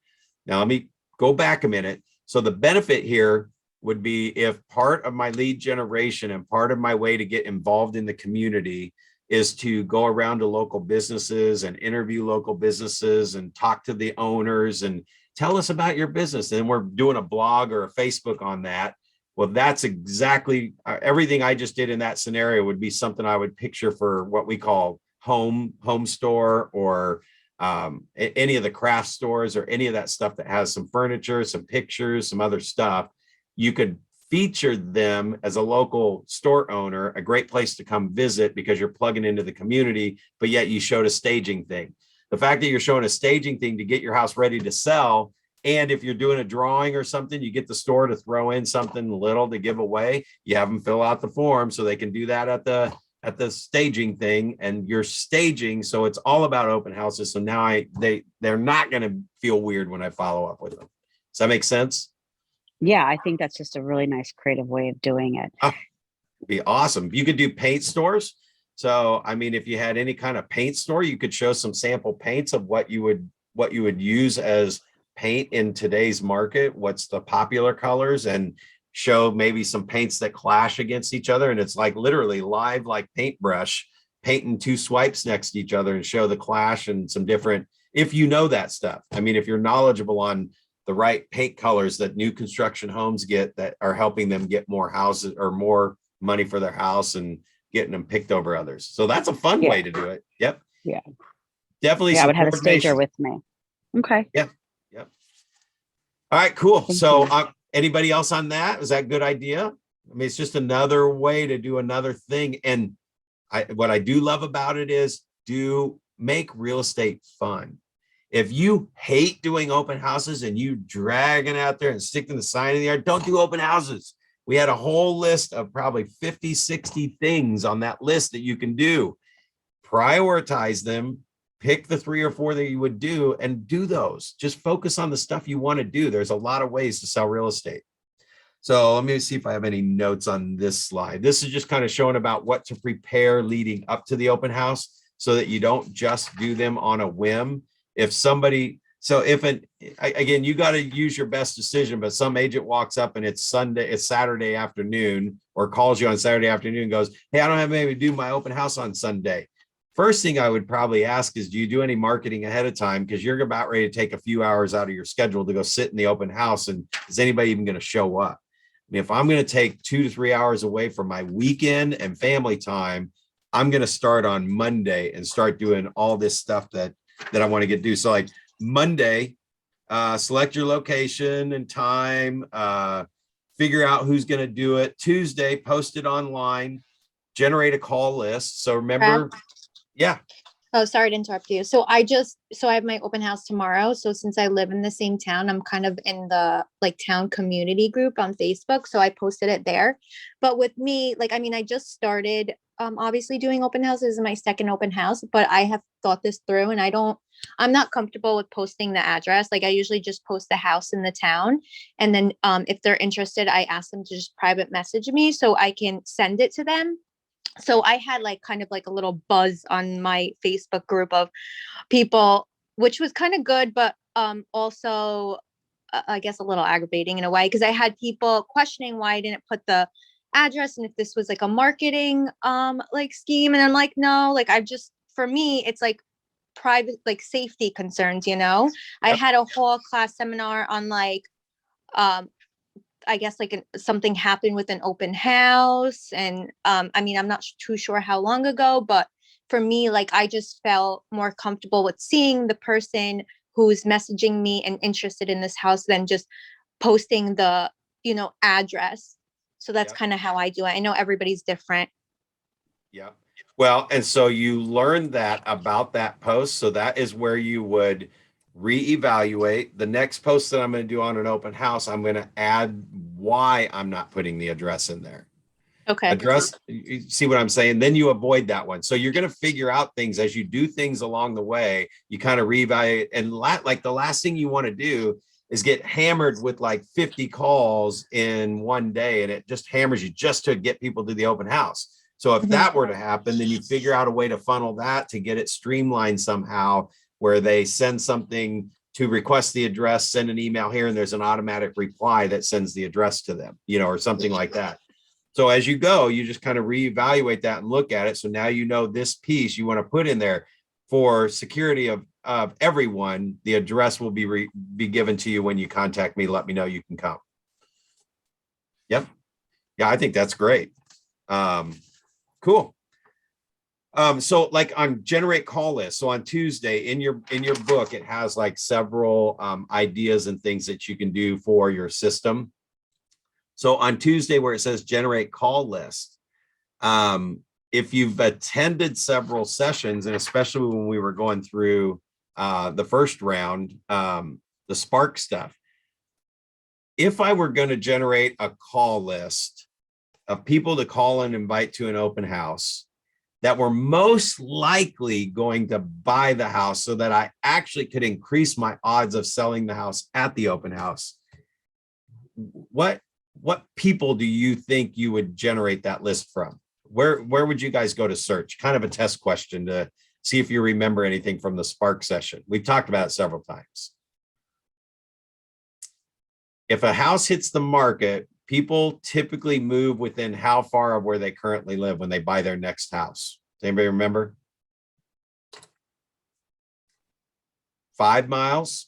Now, let me go back a minute. So the benefit here would be, if part of my lead generation and part of my way to get involved in the community is to go around to local businesses and interview local businesses and talk to the owners and tell us about your business. And we're doing a blog or a Facebook on that. Well, that's exactly everything I just did in that scenario would be something I would picture for what we call home store, or any of the craft stores, or any of that stuff that has some furniture, some pictures, some other stuff. You could feature them as a local store owner, a great place to come visit because you're plugging into the community, but yet you showed a staging thing. The fact that you're showing a staging thing to get your house ready to sell, and if you're doing a drawing or something, you get the store to throw in something little to give away. You have them fill out the form so they can do that at the staging thing, and you're staging. So it's all about open houses. So now they're not going to feel weird when I follow up with them. Does that make sense? Yeah, I think that's just a really nice creative way of doing it. Oh, it'd be awesome. You could do paint stores. So, I mean, if you had any kind of paint store, you could show some sample paints of what you would use as paint in today's market. What's the popular colors, and show maybe some paints that clash against each other. And it's like literally live, like paintbrush, painting 2 swipes next to each other and show the clash and some different, if you know that stuff. I mean, if you're knowledgeable on the right paint colors that new construction homes get that are helping them get more houses or more money for their house and getting them picked over others. So that's a fun way to do it. Yep. Yeah. Definitely. Yeah, I would have a stager coordination with me. Okay. Yep. All right, cool. Thank So anybody else on that? Is that a good idea? I mean, it's just another way to do another thing. And what I do love about it is do make real estate fun. If you hate doing open houses and you dragging out there and sticking the sign in the yard, don't do open houses. We had a whole list of probably 50, 60 things on that list that you can do. Prioritize them, pick the 3 or 4 that you would do and do those. Just focus on the stuff you want to do. There's a lot of ways to sell real estate. So let me see if I have any notes on this slide. This is just kind of showing about what to prepare leading up to the open house so that you don't just do them on a whim. If somebody, So if again, you got to use your best decision, but some agent walks up and it's Saturday afternoon, or calls you on Saturday afternoon and goes, hey, I don't have anybody to do my open house on Sunday. First thing I would probably ask is, do you do any marketing ahead of time? Because you're about ready to take a few hours out of your schedule to go sit in the open house. And is anybody even going to show up? I mean, if I'm going to take 2 to 3 hours away from my weekend and family time, I'm going to start on Monday and start doing all this stuff that I want to do. So like Monday, select your location and time, figure out who's going to do it. Tuesday, post it online, generate a call list. So remember, yeah. Oh, sorry to interrupt you. So I have my open house tomorrow. So since I live in the same town, I'm kind of in the like town community group on Facebook. So I posted it there. But with me, like, I mean, I just started obviously doing open houses in my second open house, but I have thought this through and I'm not comfortable with posting the address. Like I usually just post the house in the town. And then if they're interested, I ask them to just private message me so I can send it to them. So I had like kind of like a little buzz on my Facebook group of people, which was kind of good, but also I guess a little aggravating in a way, because I had people questioning why I didn't put the address and if this was like a marketing like scheme. And I'm like, no, like for me, it's like private, like safety concerns, Yep. I had a whole class seminar on like I guess like something happened with an open house. And I mean, I'm not too sure how long ago, but for me, like I just felt more comfortable with seeing the person who's messaging me and interested in this house than just posting the, address. So that's Yep. kind of how I do it. I know everybody's different. Yeah. Well, and so you learned that about that post. So that is where you would reevaluate the next post that I'm going to do on an open house. I'm going to add why I'm not putting the address in there. Okay. Address, you see what I'm saying? Then you avoid that one. So you're going to figure out things as you do things along the way. You kind of reevaluate, and like the last thing you want to do is get hammered with like 50 calls in one day, and it just hammers you just to get people to the open house. So if that were to happen, then you figure out a way to funnel that to get it streamlined somehow, where they send something to request the address, send an email here, and there's an automatic reply that sends the address to them, or something like that. So as you go, you just kind of reevaluate that and look at it. So now this piece you want to put in there for security of everyone. The address will be given to you when you contact me. Let me know you can come. Yep. Yeah, I think that's great. Cool. So like on generate call list. So on Tuesday in your book, it has like several ideas and things that you can do for your system. So on Tuesday, where it says generate call list, if you've attended several sessions, and especially when we were going through the first round, the Spark stuff, if I were going to generate a call list of people to call and invite to an open house that were most likely going to buy the house so that I actually could increase my odds of selling the house at the open house, what people do you think you would generate that list from? Where would you guys go to search? Kind of a test question to see if you remember anything from the Spark session. We've talked about it several times. If a house hits the market, people typically move within how far of where they currently live when they buy their next house? Does anybody remember? 5 miles.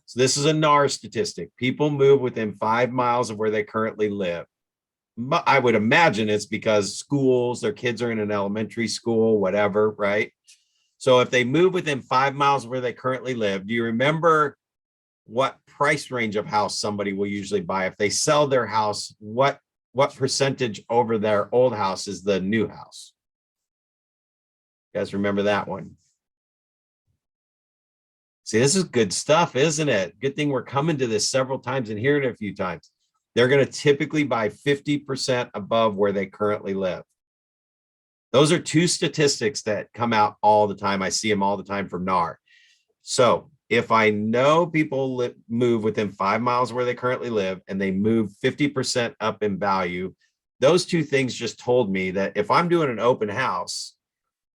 So this is a NAR statistic. People move within 5 miles of where they currently live. I would imagine it's because schools, their kids are in an elementary school, whatever, right? So if they move within 5 miles of where they currently live, do you remember what price range of house somebody will usually buy? If they sell their house, what percentage over their old house is the new house? You guys remember that one? See, this is good stuff, isn't it? Good thing we're coming to this several times and hearing it a few times. They're going to typically buy 50% above where they currently live. Those are two statistics that come out all the time. I see them all the time from NAR. So if I know people move within 5 miles where they currently live and they move 50% up in value, those two things just told me that if I'm doing an open house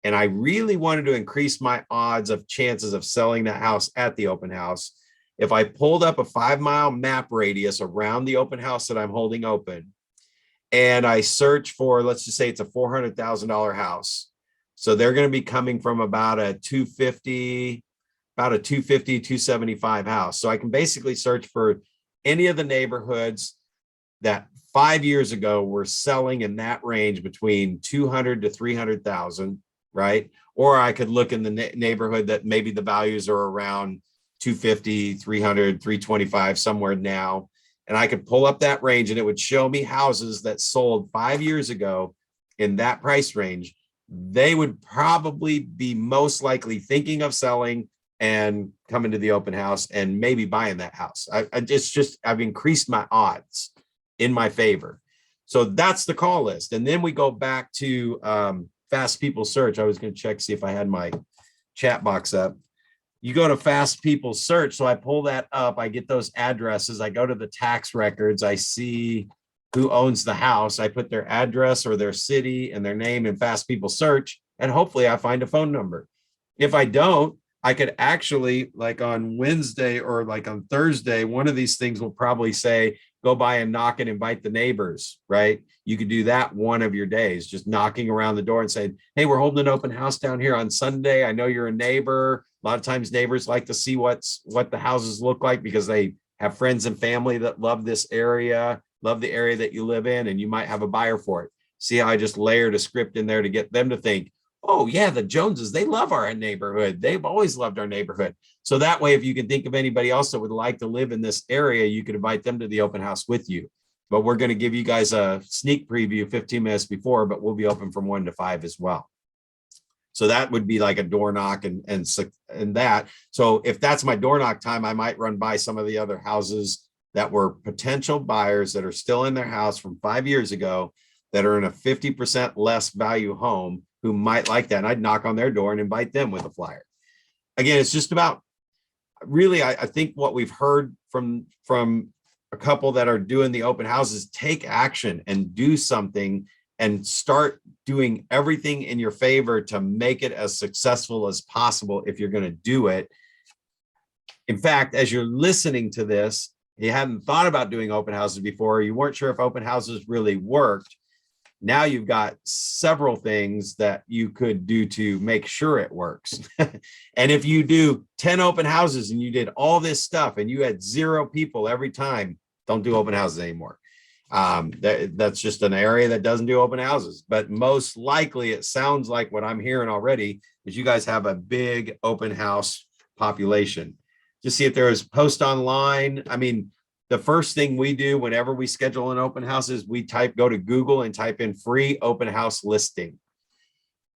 and I really wanted to increase my odds of chances of selling that house at the open house, if I pulled up a 5-mile map radius around the open house that I'm holding open, and I search for, let's just say it's a $400,000 house. So they're going to be coming from about a 250, 275 house. So I can basically search for any of the neighborhoods that 5 years ago were selling in that range between 200 to 300,000, right? Or I could look in the neighborhood that maybe the values are around 250, 300, 325, somewhere now. And I could pull up that range and it would show me houses that sold 5 years ago in that price range. They would probably be most likely thinking of selling and coming to the open house and maybe buying that house. I've increased my odds in my favor. So that's the call list. And then we go back to Fast People Search. I was going to check, see if I had my chat box up. You go to Fast People Search. So I pull that up. I get those addresses. I go to the tax records. I see who owns the house. I put their address or their city and their name in Fast People Search. And hopefully I find a phone number. If I don't, I could actually, like on Wednesday or like on Thursday, one of these things will probably say, go by and knock and invite the neighbors, right? You could do that one of your days, just knocking around the door and saying, hey, we're holding an open house down here on Sunday. I know you're a neighbor. A lot of times neighbors like to see what the houses look like because they have friends and family that love this area, love the area that you live in, and you might have a buyer for it. See how I just layered a script in there to get them to think, oh yeah, the Joneses, they love our neighborhood. They've always loved our neighborhood. So that way, if you can think of anybody else that would like to live in this area, you could invite them to the open house with you. But we're going to give you guys a sneak preview 15 minutes before, but we'll be open from 1 to 5 as well. So that would be like a door knock and that. So if that's my door knock time, I might run by some of the other houses that were potential buyers that are still in their house from 5 years ago that are in a 50% less value home who might like that. And I'd knock on their door and invite them with a flyer. Again, it's just about really, I think what we've heard from a couple that are doing the open houses, take action and do something and start doing everything in your favor to make it as successful as possible if you're going to do it. In fact, as you're listening to this, you hadn't thought about doing open houses before, you weren't sure if open houses really worked. Now you've got several things that you could do to make sure it works. And if you do 10 open houses and you did all this stuff and you had 0 people every time, don't do open houses anymore. That's just an area that doesn't do open houses. But most likely, it sounds like what I'm hearing already is you guys have a big open house population. Just see if there is post online. I mean, the first thing we do whenever we schedule an open house is we go to Google and type in free open house listing.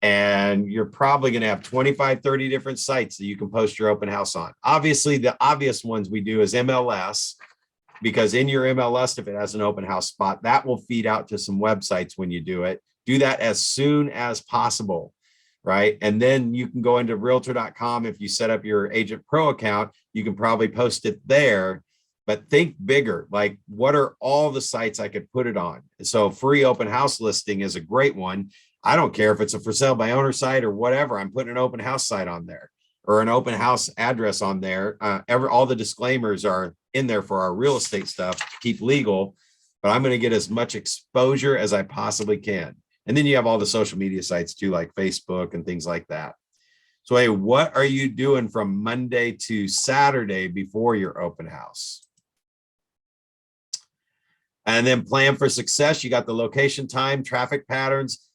And you're probably going to have 25, 30 different sites that you can post your open house on. Obviously, the obvious ones we do is MLS, because in your MLS, if it has an open house spot, that will feed out to some websites when you do it. Do that as soon as possible, right? And then you can go into realtor.com. If you set up your Agent Pro account, you can probably post it there. But think bigger, like what are all the sites I could put it on? So free open house listing is a great one. I don't care if it's a for sale by owner site or whatever. I'm putting an open house site on there or an open house address on there. All the disclaimers are in there for our real estate stuff, keep legal, but I'm going to get as much exposure as I possibly can. And then you have all the social media sites too, like Facebook and things like that. So, hey, what are you doing from Monday to Saturday before your open house? And then plan for success. You got the location, time, traffic patterns.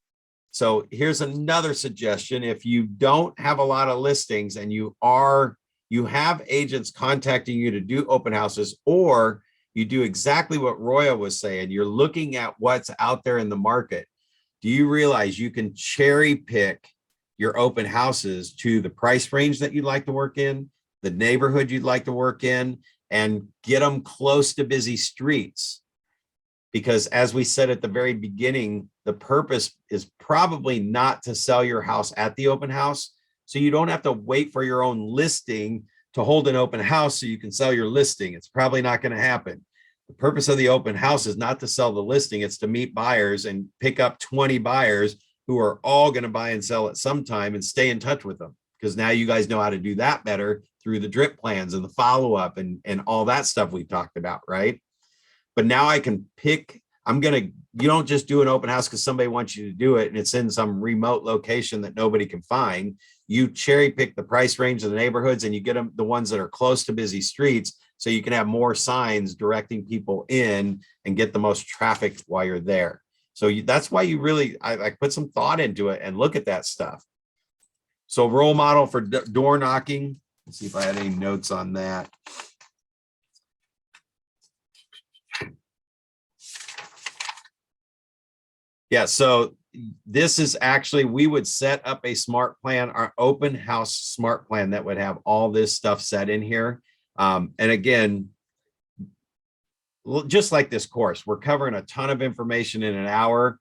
So here's another suggestion. If you don't have a lot of listings and you have agents contacting you to do open houses, or you do exactly what Roya was saying, you're looking at what's out there in the market. Do you realize you can cherry pick your open houses to the price range that you'd like to work in, the neighborhood you'd like to work in, and get them close to busy streets? Because as we said at the very beginning, the purpose is probably not to sell your house at the open house. So you don't have to wait for your own listing to hold an open house so you can sell your listing. It's probably not going to happen. The purpose of the open house is not to sell the listing. It's to meet buyers and pick up 20 buyers who are all going to buy and sell at some time, and stay in touch with them, because now you guys know how to do that better through the drip plans and the follow-up and all that stuff we talked about, right? But now I can pick, you don't just do an open house because somebody wants you to do it and it's in some remote location that nobody can find. You cherry pick the price range of the neighborhoods, and you get them the ones that are close to busy streets, so you can have more signs directing people in and get the most traffic while you're there. So that's why you really, I put some thought into it and look at that stuff. So role model for door knocking. Let's see if I had any notes on that. Yeah, so this is actually, we would set up a smart plan, our open house smart plan that would have all this stuff set in here. And again, just like this course, we're covering a ton of information in an hour.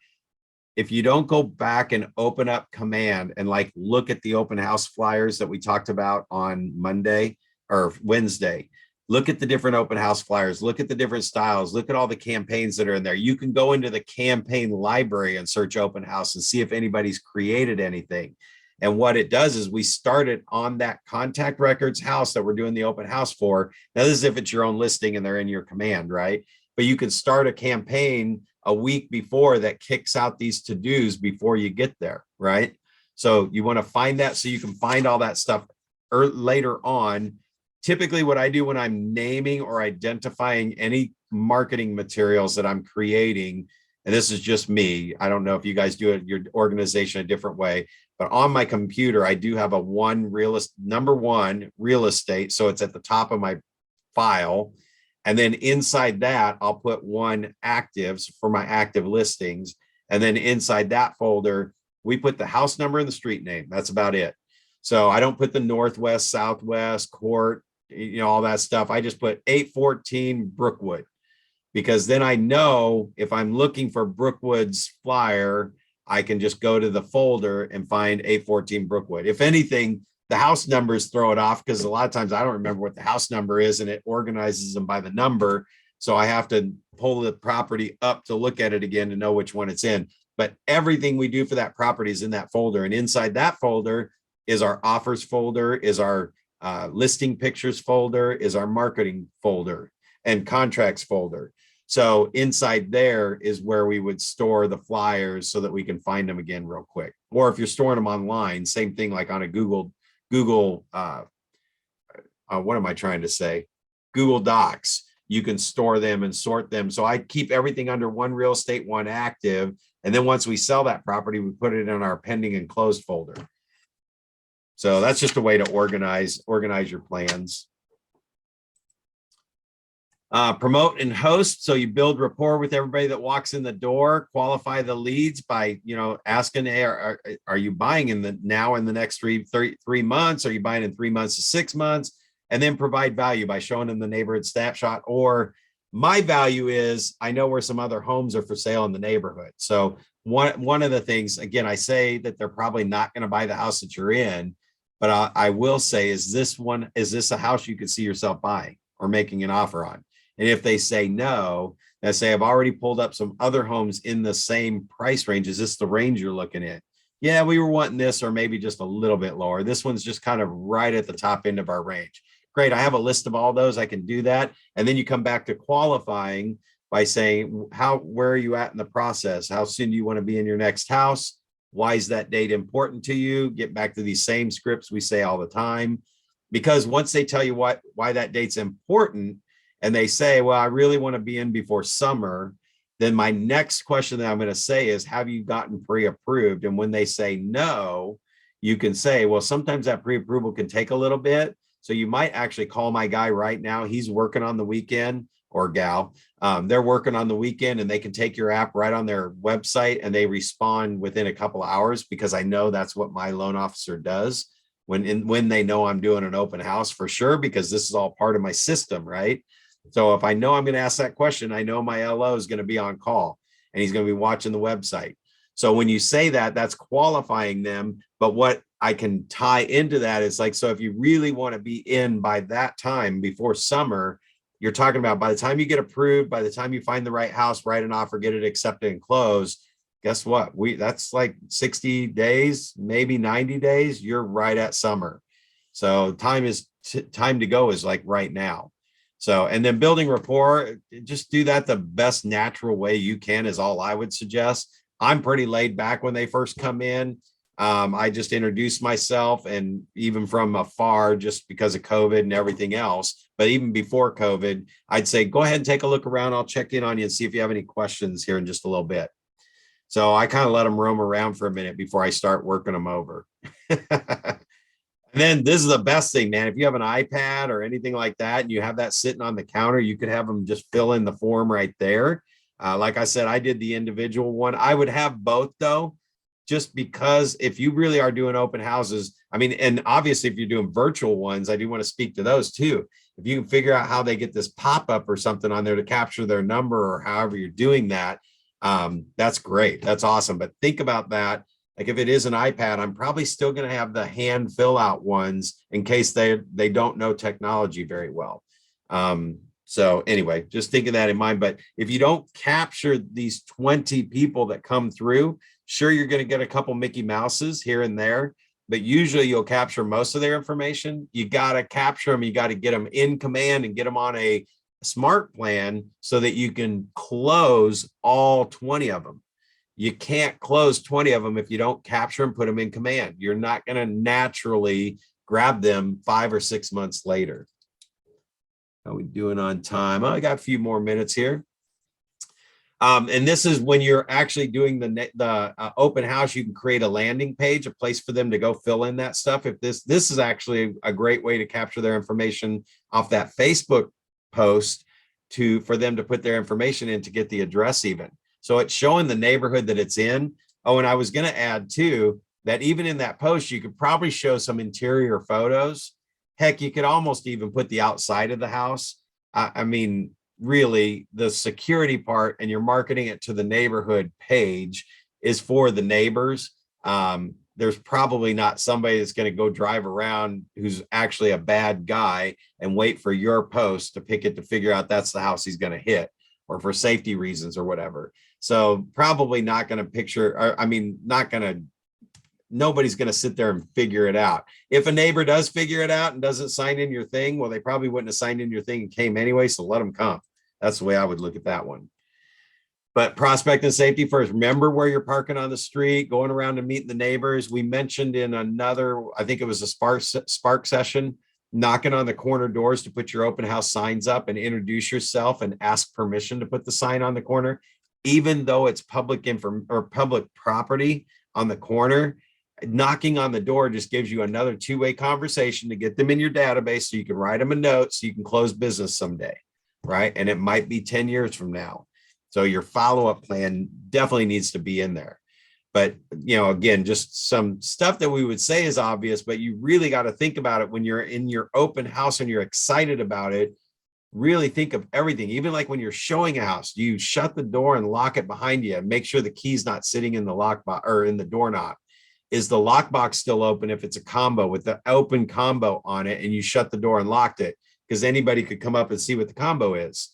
If you don't go back and open up Command and like look at the open house flyers that we talked about on Monday or Wednesday, look at the different open house flyers, look at the different styles, look at all the campaigns that are in there. You can go into the campaign library and search open house and see if anybody's created anything. And what it does is we start it on that contact records house that we're doing the open house for. Now, this is if it's your own listing and they're in your command, right? But you can start a campaign a week before that kicks out these to-dos before you get there, right? So you want to find that so you can find all that stuff later on. Typically what I do when I'm naming or identifying any marketing materials that I'm creating, and this is just me, I don't know if you guys do it, your organization a different way, but on my computer, I do have a number one real estate. So it's at the top of my file. And then inside that, I'll put one actives for my active listings. And then inside that folder, we put the house number and the street name. That's about it. So I don't put the northwest, southwest, court, all that stuff. I just put 814 Brookwood, because then I know if I'm looking for Brookwood's flyer, I can just go to the folder and find 814 Brookwood. If anything, the house numbers throw it off, because a lot of times I don't remember what the house number is, and it organizes them by the number. So I have to pull the property up to look at it again to know which one it's in. But everything we do for that property is in that folder. And inside that folder is our offers folder, is our listing pictures folder, is our marketing folder and contracts folder. So inside there is where we would store the flyers so that we can find them again real quick. Or if you're storing them online, same thing, like on a Google, what am I trying to say? Google Docs, you can store them and sort them. So I keep everything under one real estate, one active. And then once we sell that property, we put it in our pending and closed folder. So that's just a way to organize your plans. Promote and host. So you build rapport with everybody that walks in the door, qualify the leads by, asking, hey, are you buying in the next three months? Are you buying in 3 months to 6 months? And then provide value by showing them the neighborhood snapshot. Or my value is, I know where some other homes are for sale in the neighborhood. So one of the things, again, I say that they're probably not going to buy the house that you're in, but I will say, is this a house you could see yourself buying or making an offer on? And if they say no, they say, I've already pulled up some other homes in the same price range. Is this the range you're looking at? Yeah, we were wanting this, or maybe just a little bit lower. This one's just kind of right at the top end of our range. Great, I have a list of all those. I can do that. And then you come back to qualifying by saying, where are you at in the process? How soon do you want to be in your next house? Why is that date important to you? Get back to these same scripts we say all the time. Because once they tell you why that date's important, and they say, well, I really want to be in before summer, then my next question that I'm going to say is, have you gotten pre-approved? And when they say no, you can say, well, sometimes that pre-approval can take a little bit. So you might actually call my guy right now. He's working on the weekend, or gal. They're working on the weekend, and they can take your app right on their website, and they respond within a couple of hours, because I know that's what my loan officer does when they know I'm doing an open house, for sure, because this is all part of my system, right? So if I know I'm going to ask that question, I know my LO is going to be on call, and he's going to be watching the website. So when you say that, that's qualifying them. But what I can tie into that is like, so if you really want to be in by that time before summer, you're talking about by the time you get approved, by the time you find the right house, write an offer, get it accepted and closed, guess what? That's like 60 days, maybe 90 days. You're right at summer. So time to go is like right now. So, and then building rapport, just do that the best natural way you can is all I would suggest. I'm pretty laid back when they first come in. I just introduce myself, and even from afar, just because of COVID and everything else. But even before COVID, I'd say, go ahead and take a look around. I'll check in on you and see if you have any questions here in just a little bit. So I kind of let them roam around for a minute before I start working them over. And then this is the best thing, man. If you have an iPad or anything like that, and you have that sitting on the counter, you could have them just fill in the form right there. Like I said, I did the individual one. I would have both though, just because if you really are doing open houses, I mean, and obviously if you're doing virtual ones, I do want to speak to those too. If you can figure out how they get this pop-up or something on there to capture their number, or however you're doing that, that's great. That's awesome. But think about that. Like if it is an iPad, I'm probably still going to have the hand fill out ones in case they don't know technology very well. So anyway, just think of that in mind. But if you don't capture these 20 people that come through, sure, you're going to get a couple Mickey Mouses here and there, but usually you'll capture most of their information. You got to capture them. You got to get them in command and get them on a smart plan so that you can close all 20 of them. You can't close 20 of them if you don't capture and put them in command. You're not going to naturally grab them 5 or 6 months later. How are we doing on time? Oh, I got a few more minutes here. And this is when you're actually doing the open house, you can create a landing page, a place for them to go fill in that stuff. If this is actually a great way to capture their information off that Facebook post for them to put their information in to get the address even. So it's showing the neighborhood that it's in. Oh, and I was going to add too, that even in that post, you could probably show some interior photos. Heck, you could almost even put the outside of the house. I mean, really, the security part, and you're marketing it to the neighborhood page, is for the neighbors. There's probably not somebody that's going to go drive around who's actually a bad guy and wait for your post to pick it to figure out that's the house he's going to hit, or for safety reasons or whatever. So probably not going to picture, or, I mean, nobody's going to sit there and figure it out. If a neighbor does figure it out and doesn't sign in your thing, well, they probably wouldn't have signed in your thing and came anyway. So let them come. That's the way I would look at that one. But prospect and safety first. Remember where you're parking on the street, going around and meeting the neighbors. We mentioned in another, I think it was a Spark session, knocking on the corner doors to put your open house signs up and introduce yourself and ask permission to put the sign on the corner, even though it's public or public property on the corner. Knocking on the door just gives you another two-way conversation to get them in your database so you can write them a note so you can close business someday, right? And it might be 10 years from now. So your follow-up plan definitely needs to be in there. But, you know, again, just some stuff that we would say is obvious, but you really got to think about it when you're in your open house and you're excited about it. Really think of everything. Even like when you're showing a house, you shut the door and lock it behind you and make sure the key's not sitting in the lockbox or in the doorknob. Is the lockbox still open if it's a combo with the open combo on it and you shut the door and locked it? Because anybody could come up and see what the combo is,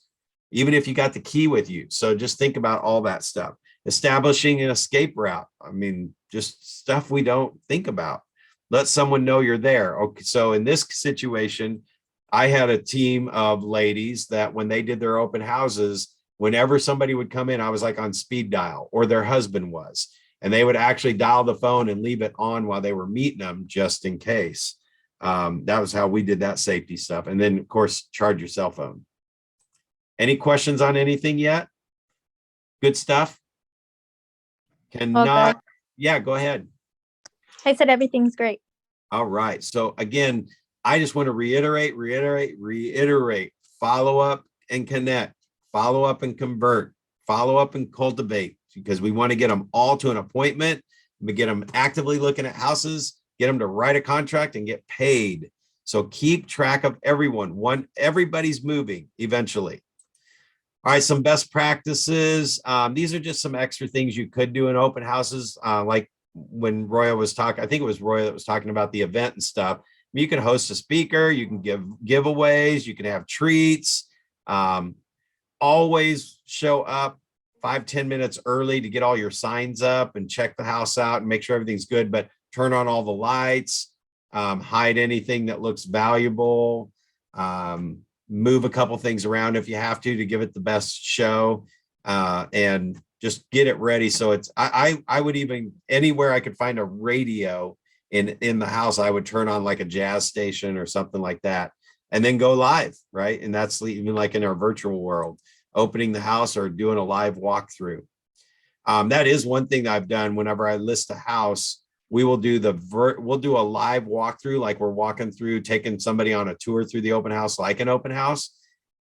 even if you got the key with you. So just think about all that stuff. Establishing an escape route. I mean, just stuff we don't think about. Let someone know you're there. Okay, so in this situation, I had a team of ladies that when they did their open houses, whenever somebody would come in, I was like on speed dial, or their husband was. And they would actually dial the phone and leave it on while they were meeting them just in case. That was how we did that safety stuff. And then, of course, charge your cell phone. Any questions on anything yet? Good stuff? Cannot. Okay. Yeah, go ahead. I said everything's great. All right. So again, I just want to reiterate, follow up and connect, follow up and convert, follow up and cultivate, because we want to get them all to an appointment, we get them actively looking at houses, get them to write a contract and get paid. So keep track of everyone. Everybody's moving eventually. All right, some best practices. These are just some extra things you could do in open houses. Like when Roya was talking, I think it was Roya that was talking about the event and stuff. You can host a speaker, you can give giveaways, you can have treats. Always show up 5-10 minutes early to get all your signs up and check the house out and make sure everything's good, but turn on all the lights, hide anything that looks valuable, move a couple things around if you have to give it the best show, and just get it ready. So it's, I would even, anywhere I could find a radio in the house, I would turn on like a jazz station or something like that, and then go live, right? And that's even like in our virtual world, opening the house or doing a live walkthrough. That is one thing that I've done. Whenever I list a house, we will do we'll do a live walkthrough, like we're walking through, taking somebody on a tour through the open house, like an open house.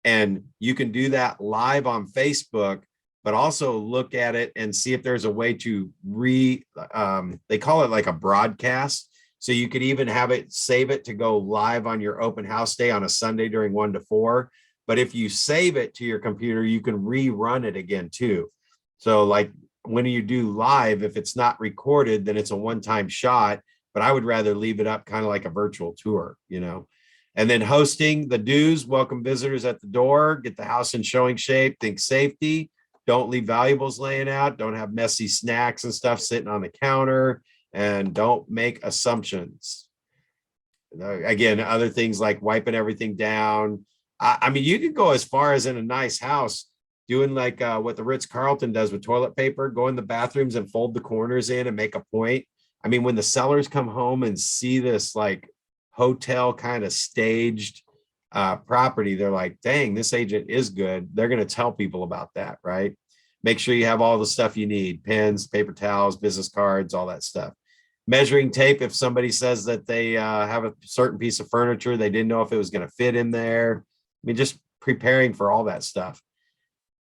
And you can do that live on Facebook, but also look at it and see if there's a way to they call it like a broadcast. So you could even have it, save it to go live on your open house day on a Sunday during 1 to 4. But if you save it to your computer, you can rerun it again too. So like when you do live, if it's not recorded, then it's a one-time shot, but I would rather leave it up kind of like a virtual tour, you know. And then hosting the do's, welcome visitors at the door, get the house in showing shape, think safety, don't leave valuables laying out, don't have messy snacks and stuff sitting on the counter, and don't make assumptions. Again, other things like wiping everything down. I mean, you could go as far as in a nice house, doing like what the Ritz-Carlton does with toilet paper, go in the bathrooms and fold the corners in and make a point. I mean, when the sellers come home and see this like hotel kind of staged property, they're like, dang, this agent is good. They're going to tell people about that, right? Make sure you have all the stuff you need, pens, paper towels, business cards, all that stuff. Measuring tape, if somebody says that they have a certain piece of furniture, they didn't know if it was going to fit in there. I mean, just preparing for all that stuff.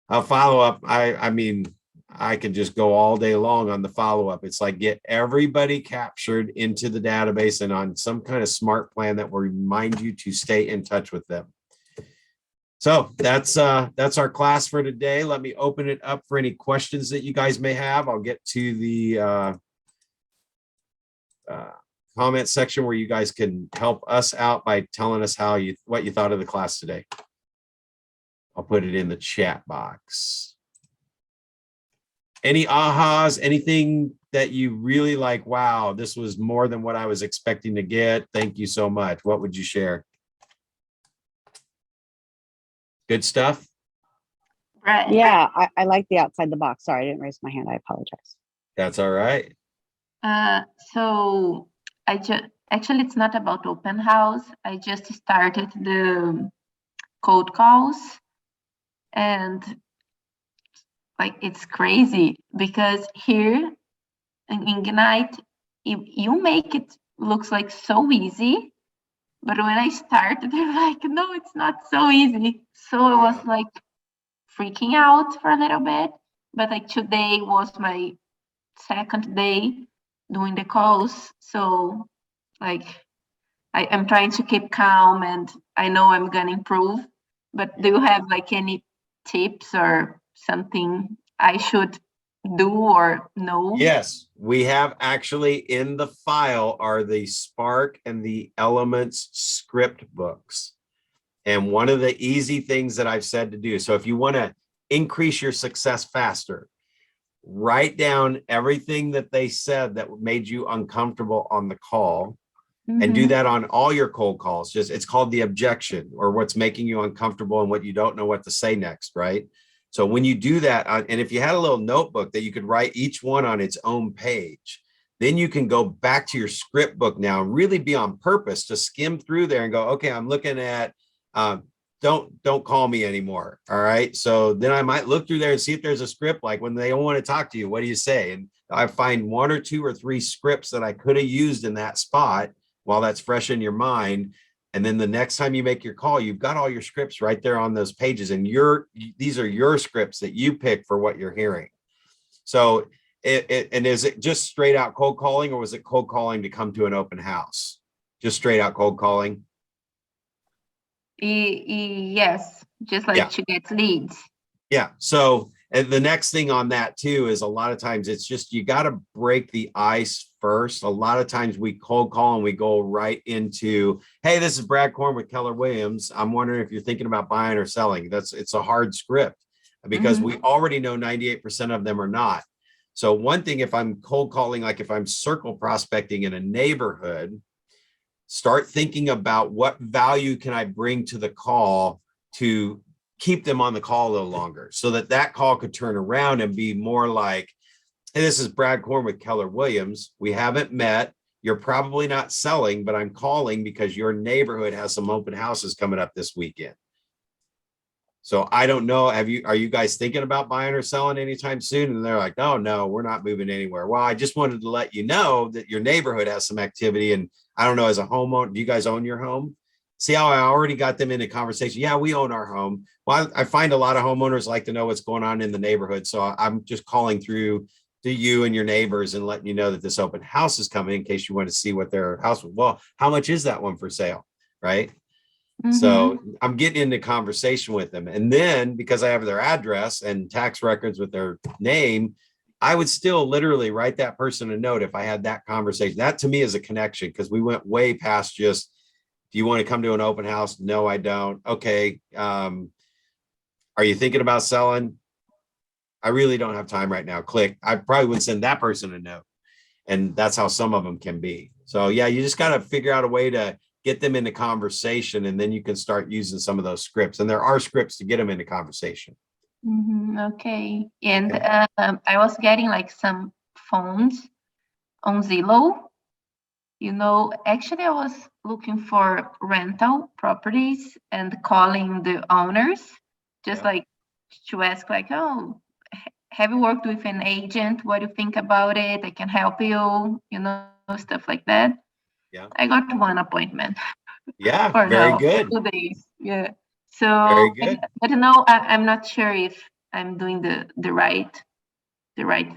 Follow-up, I mean, I could just go all day long on the follow-up. It's like get everybody captured into the database and on some kind of smart plan that will remind you to stay in touch with them. So that's our class for today. Let me open it up for any questions that you guys may have. I'll get to the comment section where you guys can help us out by telling us what you thought of the class today. I'll put it in the chat box. Any ahas, anything that you really like? Wow, this was more than what I was expecting to get. Thank you so much. What would you share? Good stuff? Right. Yeah, I like the outside the box. Sorry, I didn't raise my hand. I apologize. That's all right. So I just actually it's not about open house. I just started the cold calls, and like it's crazy because here in Ignite, you make it looks like so easy, but when I started, they're like, no, it's not so easy. So I was like freaking out for a little bit, but like today was my second day doing the calls, so like I'm trying to keep calm, and I know I'm gonna improve. But do you have like any tips or something I should do or know? Yes, we have actually in the file are the Spark and the Elements script books. And one of the easy things that I've said to do, so if you want to increase your success faster, write down everything that they said that made you uncomfortable on the call, and do that on all your cold calls. Just it's called the objection, or what's making you uncomfortable and what you don't know what to say next, right? So when you do that, and if you had a little notebook that you could write each one on its own page, then you can go back to your script book now and really be on purpose to skim through there and go, okay, I'm looking at don't call me anymore. All right. So then I might look through there and see if there's a script, like when they don't want to talk to you, what do you say? And I find 1 or 2 or 3 scripts that I could have used in that spot while that's fresh in your mind. And then the next time you make your call, you've got all your scripts right there on those pages, and these are your scripts that you pick for what you're hearing. So and is it just straight out cold calling, or was it cold calling to come to an open house? Just straight out cold calling? Yes, just like to get leads. Yeah. So and the next thing on that too is a lot of times it's just you got to break the ice first. A lot of times we cold call and we go right into, hey, this is Brad Korn with Keller Williams. I'm wondering if you're thinking about buying or selling. It's a hard script. because we already know 98% of them are not. So one thing, if I'm cold calling, like if I'm circle prospecting in a neighborhood, start thinking about what value can I bring to the call to keep them on the call a little longer, so that that call could turn around and be more like, hey, this is Brad Korn with Keller Williams. We haven't met. You're probably not selling, but I'm calling because your neighborhood has some open houses coming up this weekend. So I don't know, are you guys thinking about buying or selling anytime soon? And they're like, oh no, we're not moving anywhere. Well, I just wanted to let you know that your neighborhood has some activity. And I don't know, as a homeowner, do you guys own your home? See how I already got them into conversation? Yeah, we own our home. Well, I find a lot of homeowners like to know what's going on in the neighborhood. So I'm just calling through to you and your neighbors and letting you know that this open house is coming in case you want to see what their house was. Well, how much is that one for sale? Right. So I'm getting into conversation with them. And then because I have their address and tax records with their name, I would still literally write that person a note if I had that conversation. That to me is a connection, because we went way past just, do you want to come to an open house? No, I don't. Okay. Are you thinking about selling? I really don't have time right now. Click. I probably would send that person a note. And that's how some of them can be. So yeah, you just got to figure out a way to get them into conversation, and then you can start using some of those scripts. And there are scripts to get them into conversation. Okay. And I was getting like some phones on Zillow. Actually, I was looking for rental properties and calling the owners, just like to ask, like, oh, have you worked with an agent? What do you think about it? I can help you, stuff like that. Yeah. I got one appointment. Yeah, for very now, good. 2 days. Yeah. So, Very good. but no, I'm not sure if I'm doing the right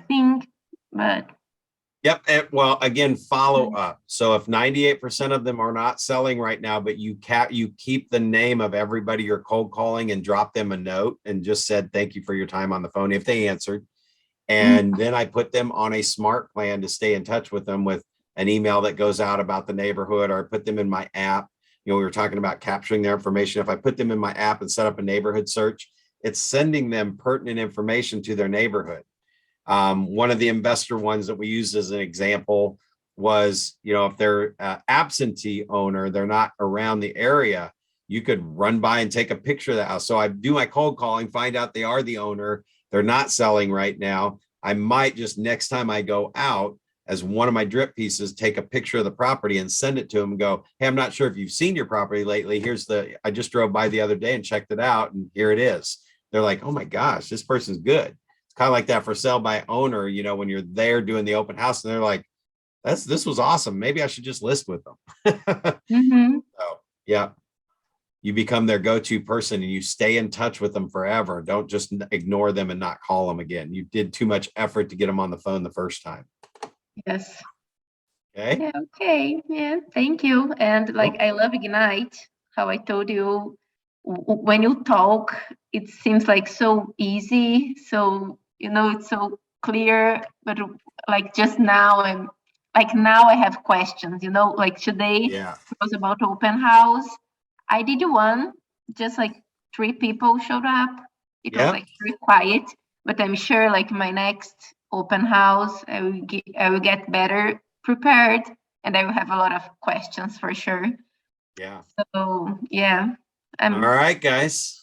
thing, but. Yep. Well, again, follow up. So if 98% of them are not selling right now, but you keep the name of everybody you're cold calling and drop them a note and just said, thank you for your time on the phone, if they answered. And then I put them on a smart plan to stay in touch with them with an email that goes out about the neighborhood, or I put them in my app. We were talking about capturing their information. If I put them in my app and set up a neighborhood search, it's sending them pertinent information to their neighborhood. One of the investor ones that we used as an example was, if they're an absentee owner, they're not around the area, you could run by and take a picture of the house. So I do my cold calling, find out they are the owner, they're not selling right now. I might just, next time I go out, as one of my drip pieces, take a picture of the property and send it to them and go, hey, I'm not sure if you've seen your property lately. I just drove by the other day and checked it out, and here it is. They're like, oh my gosh, this person's good. Kind of like that for sale by owner, when you're there doing the open house and they're like, this was awesome. Maybe I should just list with them. So yeah, you become their go-to person and you stay in touch with them forever. Don't just ignore them and not call them again. You did too much effort to get them on the phone the first time. Yes. Okay. Yeah, okay. Yeah, thank you. And I love Ignite, how I told you, when you talk, it seems like so easy. So, it's so clear, but just now now I have questions, today was about open house. I did one, just 3 people showed up. It was very quiet, but I'm sure my next open house, I will get better prepared, and I will have a lot of questions for sure. Yeah. So yeah. All right, guys.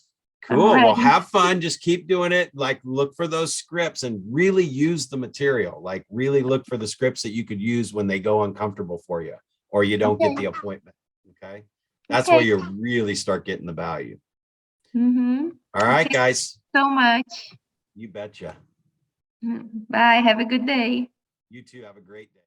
Cool. Well, have fun. Just keep doing it. Look for those scripts and really use the material. Really look for the scripts that you could use when they go uncomfortable for you, or you don't get the appointment. Okay. That's where you really start getting the value. All right, guys. So much. You betcha. Bye. Have a good day. You too. Have a great day.